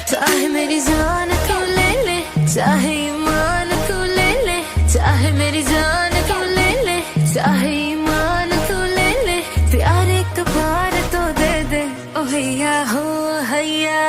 [SPEAKER 2] चाहे मेरी जान तू ले ले, चाहे ईमान तू ले ले, चाहे मेरी जान तू ले ले, चाहे ईमान तू ले ले, प्यार एक बार तो दे दे ओ हैया हो हैया।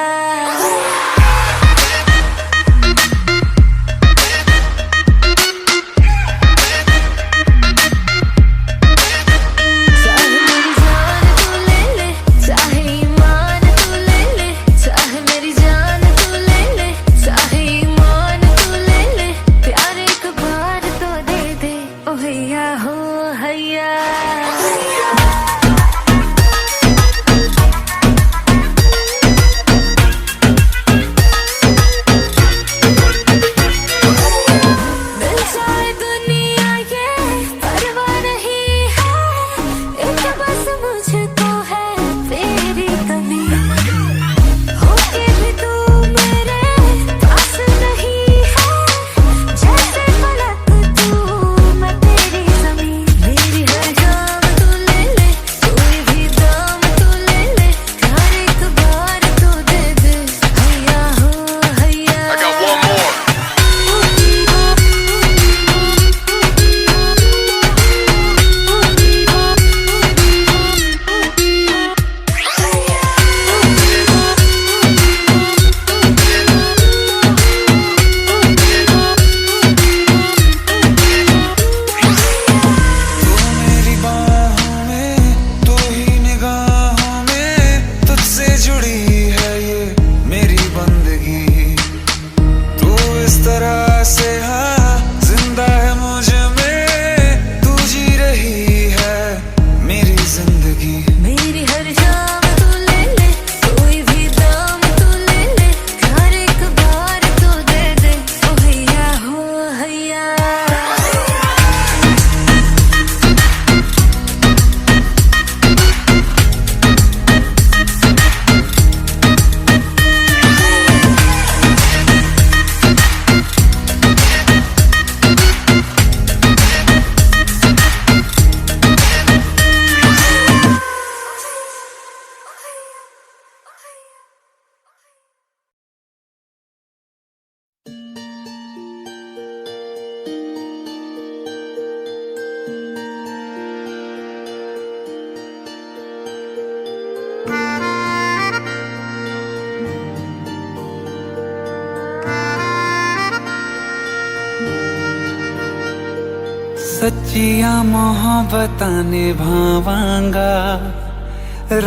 [SPEAKER 1] सच्चिया मोहब्बतां निभावांगा,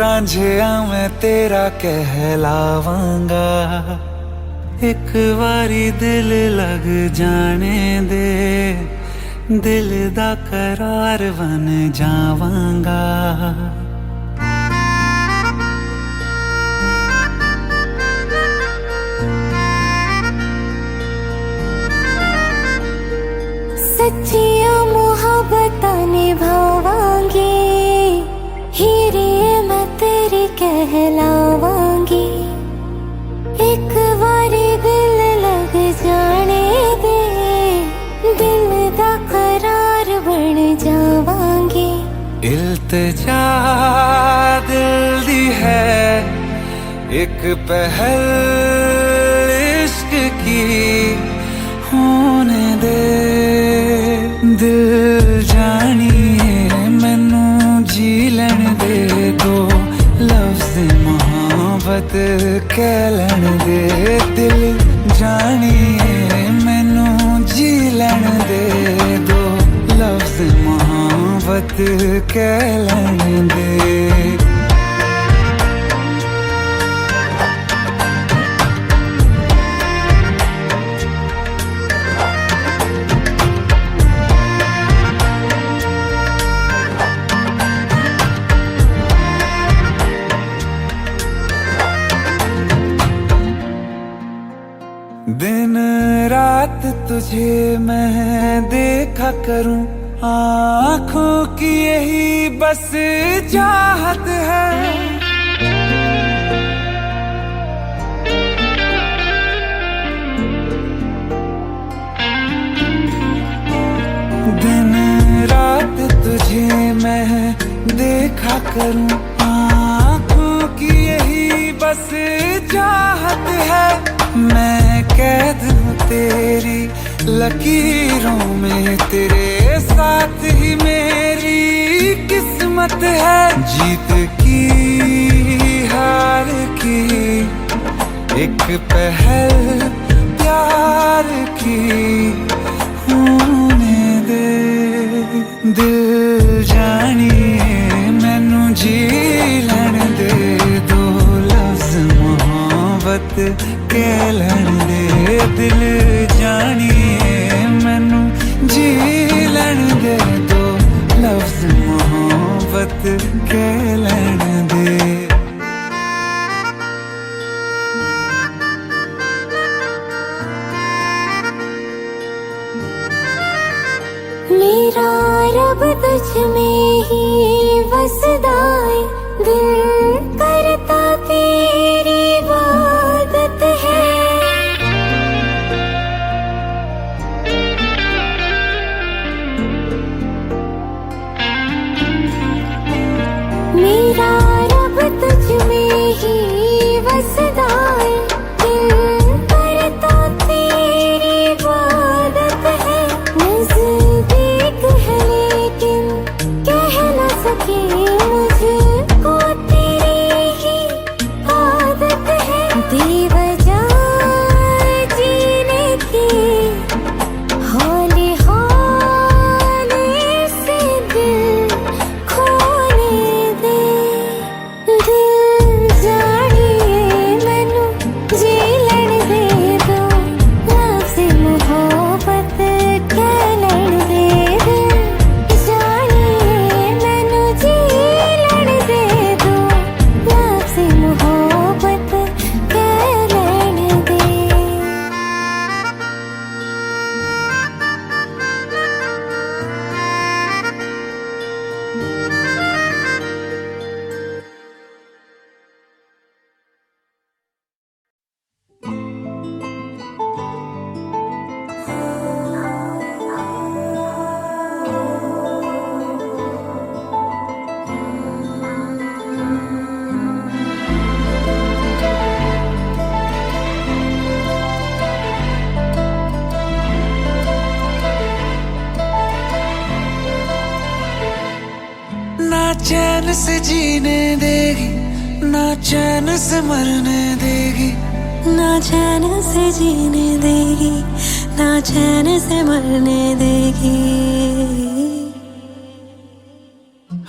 [SPEAKER 1] रांझिया मैं तेरा कहलावांगा। एक बारी दिल लग जाने दे, दिल दा करार बन जावांगा।
[SPEAKER 2] सच्चिया मोहब्बतां निभावांगी, हीरे मैं तेरी कहलावांगी। एक बारी दिल लग जाने दे, दिल दा करार बन जावांगी।
[SPEAKER 1] इल्तिजा दिल दी है एक पहल इश्क की, होने दे दिल जानिए मैनू जी लैण दे। दो लफ्ज़ मोहब्बत कह लैण दे, दिल जानिए मैनू जी लैण दे। दो लफ्ज़ मोहब्बत कह लैण दे। दिन रात तुझे मैं देखा करूं, आँखों की यही बस चाहत है। दिन रात तुझे मैं देखा करूं, आँखों की यही बस चाहत है। मैं कैद हूँ तेरी लकीरों में, तेरे साथ ही मेरी किस्मत है। जीत की हार की एक पहल प्यार की, होने दे दिल जानिए मैनू जी लैण दे। दो लफ्ज़ मोहब्बत कह लैण दे, दिल जानिए मैनू जी लैण दे। दो लफ्ज़ मोहब्बत कह लैण दे।
[SPEAKER 2] मेरा रब तुझ में ही वसदा है, दिल करता तेरी इबादत है। मेरा रब तुझ में ही वसदा है, दिल करता तेरी इबादत है। नज़दीक है लेकिन कह न सके, मुझको तेरी ही आदत है। बेवजह जीने की हौले हौले से दिल खोने दे। दिल जानिए मैनू जी लैण दे। दो लफ्ज़ मोहब्बत कह लैण दे। दिल जानिए मैनू जी लैण दे। दो लफ्ज़ मोहब्बत कह लैण दे।
[SPEAKER 1] ना चैन से जीने देगी, ना चैन से मरने देगी।
[SPEAKER 2] ना चैन से जीने देगी, ना चैन से मरने देगी।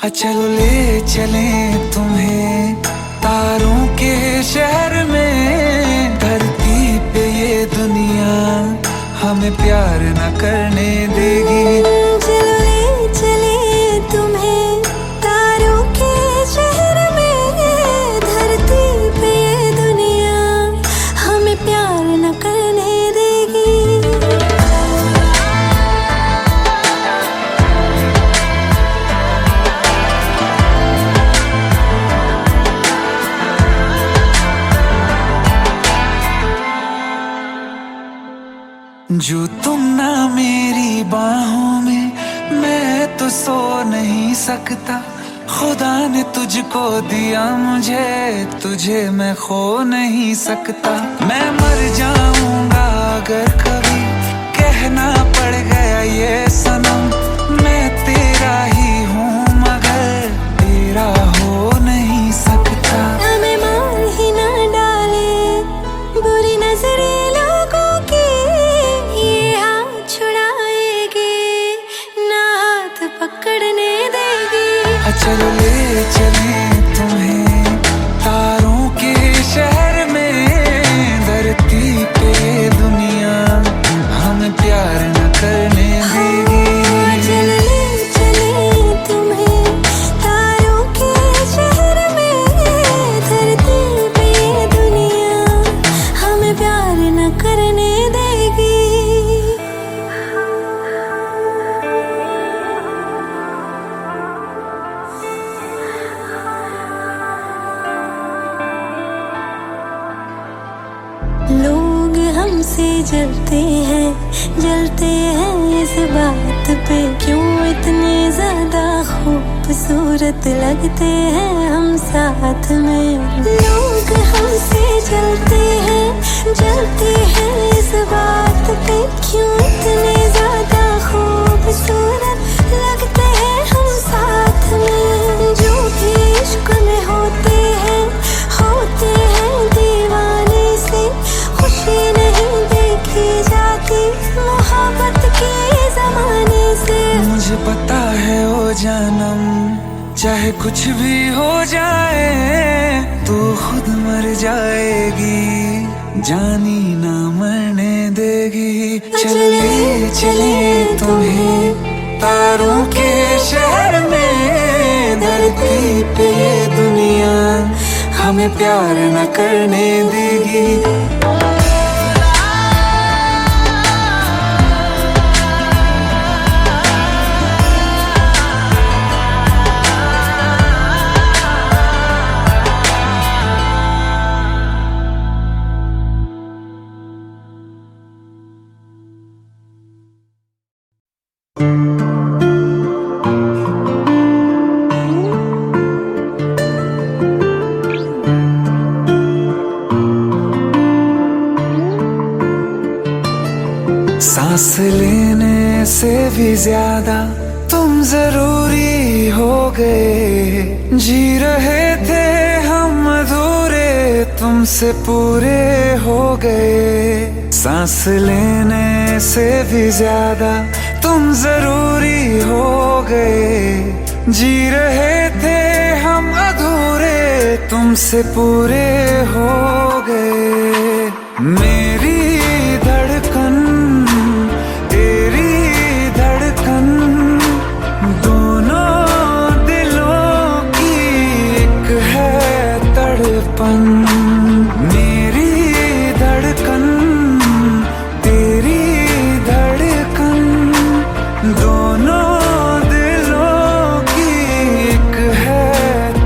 [SPEAKER 1] चलो ले चले तुम्हें तारों के शहर में। धरती पे ये दुनिया हमें प्यार न करने देगी।
[SPEAKER 2] चलो ले चले तुम्हें तारों के शहर में। धरती पे ये दुनिया हमें प्यार न करने देगी।
[SPEAKER 1] जो तुम ना मेरी बाहों में, मैं तो सो नहीं सकता। खुदा ने तुझको दिया मुझे, तुझे मैं खो नहीं सकता। मैं मर जाऊंगा अगर कभी कहना पड़ गया ये सनम। मैं तेरा ही हूँ मगर तेरा हो नहीं सकता।
[SPEAKER 2] हमें मार ही ना डाले बुरी नजरे लोगों की, ये हाथ छुड़ाएगी ना हाथ पकड़ने देगी।
[SPEAKER 1] चलो ले चले तुम्हें तारों के शहर में। धरती पे दुनिया हमें प्यार न करने देगी।
[SPEAKER 2] चलो ले चले तुम्हें तारों के शहर में। धरती पे ये दुनिया हमें प्यार न करने देगी। लोग हमसे जलते हैं इस बात पे। क्यों इतने ज्यादा खूबसूरत लगते हैं हम साथ में। लोग हमसे जलते हैं इस बात पे। क्यों इतने ज्यादा खूबसूरत लगते हैं हम साथ में। जो भी इश्क में होते हैं दीवाने से। खुशी नहीं देखी जाती मोहब्बत के ज़माने से।
[SPEAKER 1] मुझे पता है ओ जानम, चाहे कुछ भी हो जाए तू खुद मर जाएगी, जानी ना मरने देगी। चलो ले चले तुम्हें तारों के शहर में। धरती पे ये दुनिया हमें प्यार न करने देगी। सांस लेने से भी ज्यादा तुम जरूरी हो गए। जी रहे थे हम अधूरे, तुमसे पूरे हो गए। सांस लेने से भी ज्यादा तुम जरूरी हो गए। जी रहे थे हम अधूरे, तुमसे पूरे हो गए। मेरी धड़कन तेरी धड़कन, दोनों दिलों की एक है तड़पन। मेरी धड़कन तेरी धड़कन, दोनों दिलों की एक है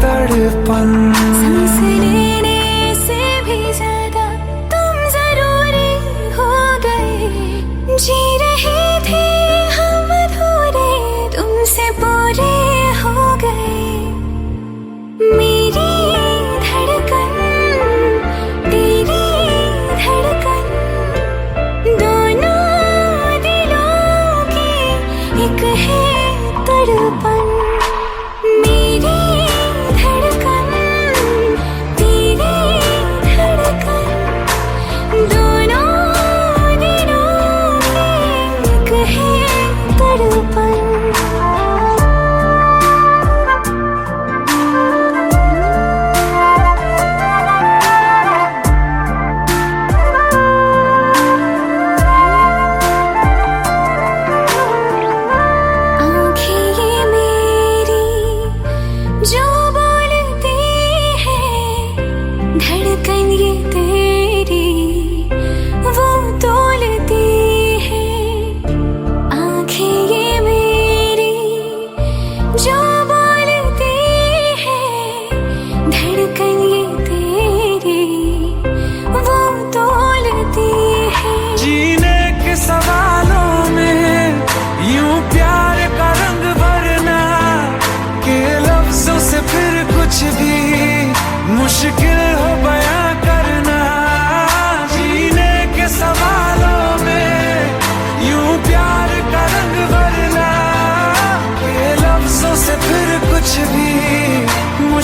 [SPEAKER 1] तड़पन।
[SPEAKER 2] सांस लेने से भी ज्यादा तुम जरूरी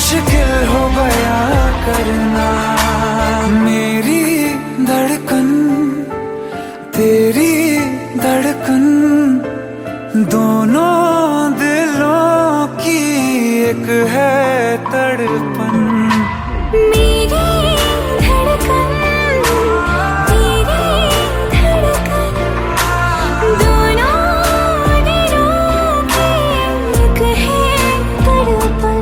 [SPEAKER 1] मुश्किल हो गया करना। मेरी धड़कन तेरी धड़कन, दोनों दिलों की एक है तड़पन।
[SPEAKER 2] मेरी धड़कन तेरी धड़कन, दोनों दिलों की एक है तड़पन।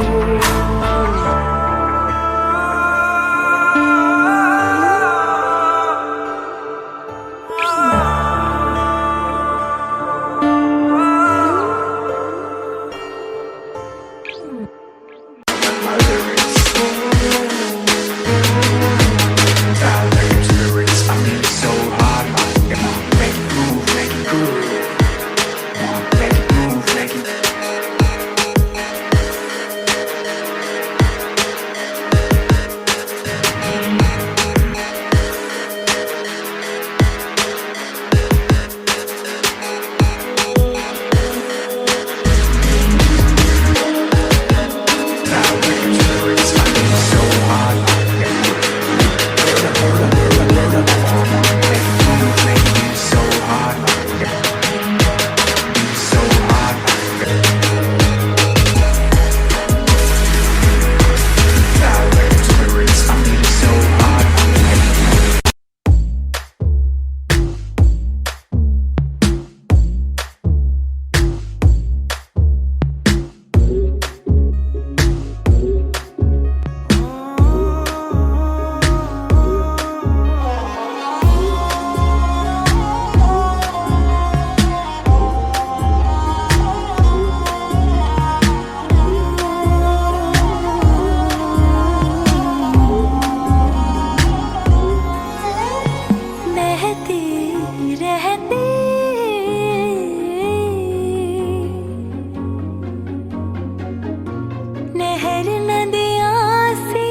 [SPEAKER 2] नहर नदियाँ से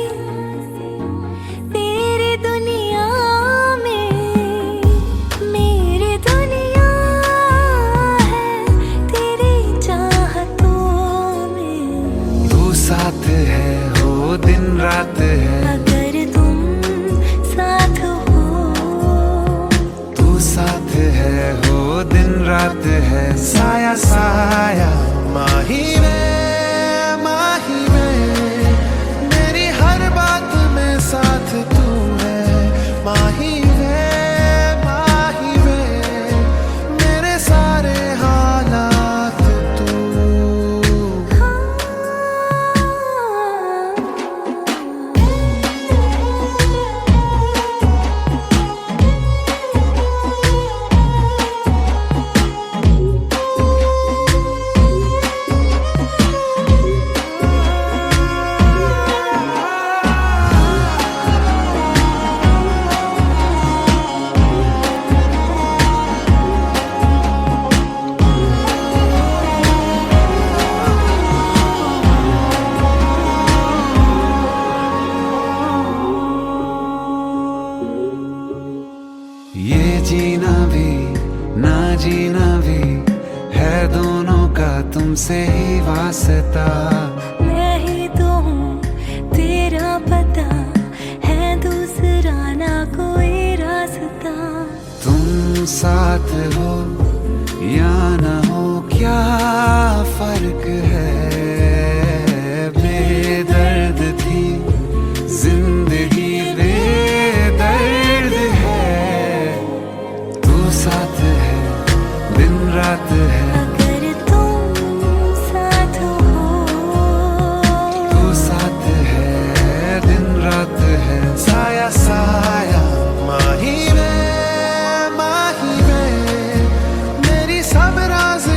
[SPEAKER 2] तेरी दुनिया में, मेरी दुनिया है तेरी चाहतों में।
[SPEAKER 1] तू साथ है हो दिन रात है,
[SPEAKER 2] अगर तुम साथ हो,
[SPEAKER 1] तू साथ है हो दिन रात है। साया साया
[SPEAKER 4] माही में मेरी हर बात में साथ तू है। माही वे मेरे सारे हालात तू।
[SPEAKER 1] ये जीना भी ना जीना भी है दोनों का तुमसे ही वास्ता।
[SPEAKER 2] मैं ही तो हूँ तेरा पता, है दूसरा ना कोई रास्ता।
[SPEAKER 1] तुम साथ हो या ना हो क्या फर्क है, बेदर्द थी जिंदगी बेदर्द है। तू साथ है दिन रात है,
[SPEAKER 2] अगर तुम साथ हो,
[SPEAKER 1] तू साथ है दिन रात है।
[SPEAKER 4] साया साया माही में मेरी सब राज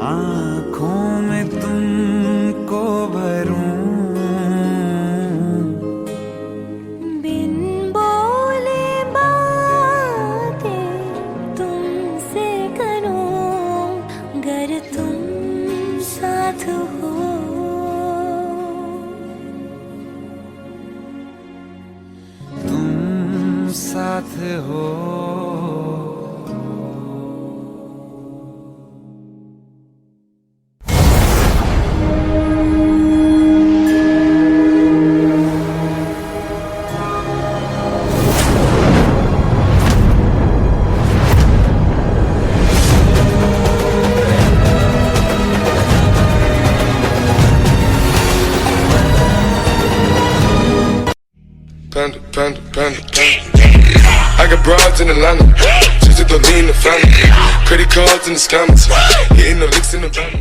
[SPEAKER 1] आँखों में तुमको भरूं,
[SPEAKER 2] बिन बोले बातें तुमसे करूं, गर तुम साथ हो।
[SPEAKER 1] तुम साथ हो।
[SPEAKER 5] Panda, panda, panda, panda. I got broads in Atlanta, just to throw me in the family. Credit cards in the scammers, hitting the licks in the van.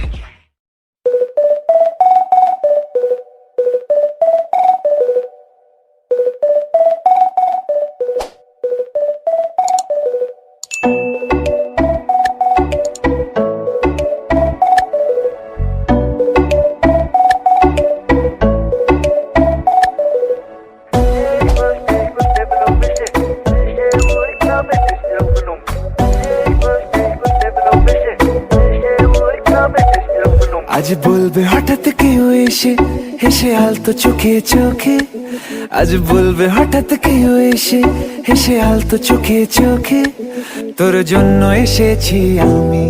[SPEAKER 1] আজ বলবে হঠাৎ কেউ এসে হেসে আলতো চোখে চোখে, আজ বলবে হঠাৎ কেউ এসে হেসে আলতো চোখে চোখে, তোর জন্য এসেছি আমি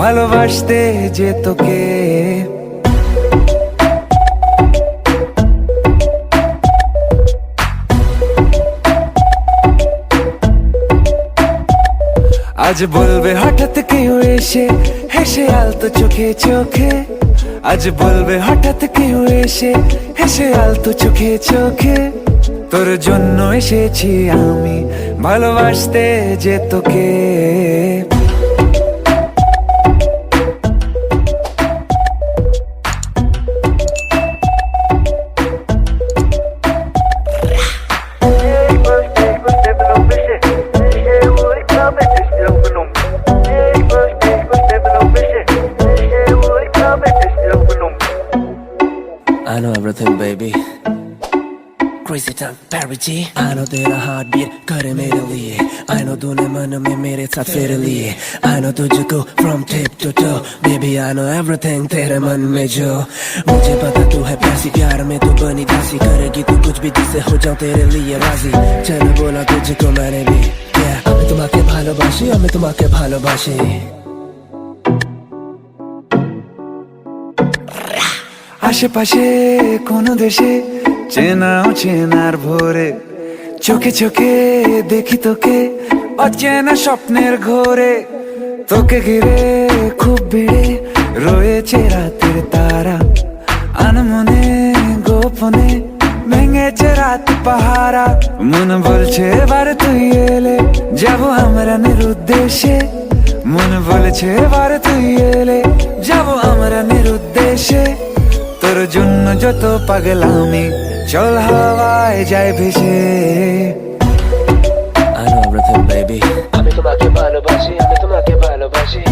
[SPEAKER 1] ভালোবাসতে যে তোকে। আজ বলবে হঠাৎ কেউ এসে হেসে আলতো চোখে চোখে, আজ বলবে হঠাৎ কেউ এসে হেসে আলতো চোখে চোখে, তোর জন্য এসেছি আমি ভালোবাসতে যে তোকে।
[SPEAKER 6] I know everything, baby. Crazy time, Barry G. I know तेरा heart beat करे मेरे लिए. I know तूने मन में मेरे साथ फिर लिए. I know तुझको from tip to toe. Baby, I know everything तेरे मन में जो. मुझे पता तू है प्यासी, प्यार में तू बनी दासी. करेगी तू कुछ भी जिससे हो जाऊं तेरे लिए राजी. चलो बोला तुझको मैंने भी. Yeah, আমি তোমাকে ভালোবাসি, আমি তোমাকে ভালোবাসি.
[SPEAKER 1] আশেপাশে কোনো দেশে চেনা অচেনার ভোরে, চোখে চোখে দেখি তোকে অচেনা স্বপ্নের ঘোরে, তোকে ঘিরে খুব ভিড়ে রয়েছে রাতের তারা, আনমনে গোপনে ভেঙেছে রাত পাহারা, মন বলছে এবার তুই এলে যাবো আমরা নিরুদ্দেশে, মন বলছে এবার তুই এলে যাবো আমরা নিরুদ্দেশে, তোর জন্য যত পাগলামি চল হাওয়ায় যায় ভেসে।
[SPEAKER 6] I know everything, baby. আমি তোমাকে ভালোবাসি, আমি তোমাকে ভালোবাসি.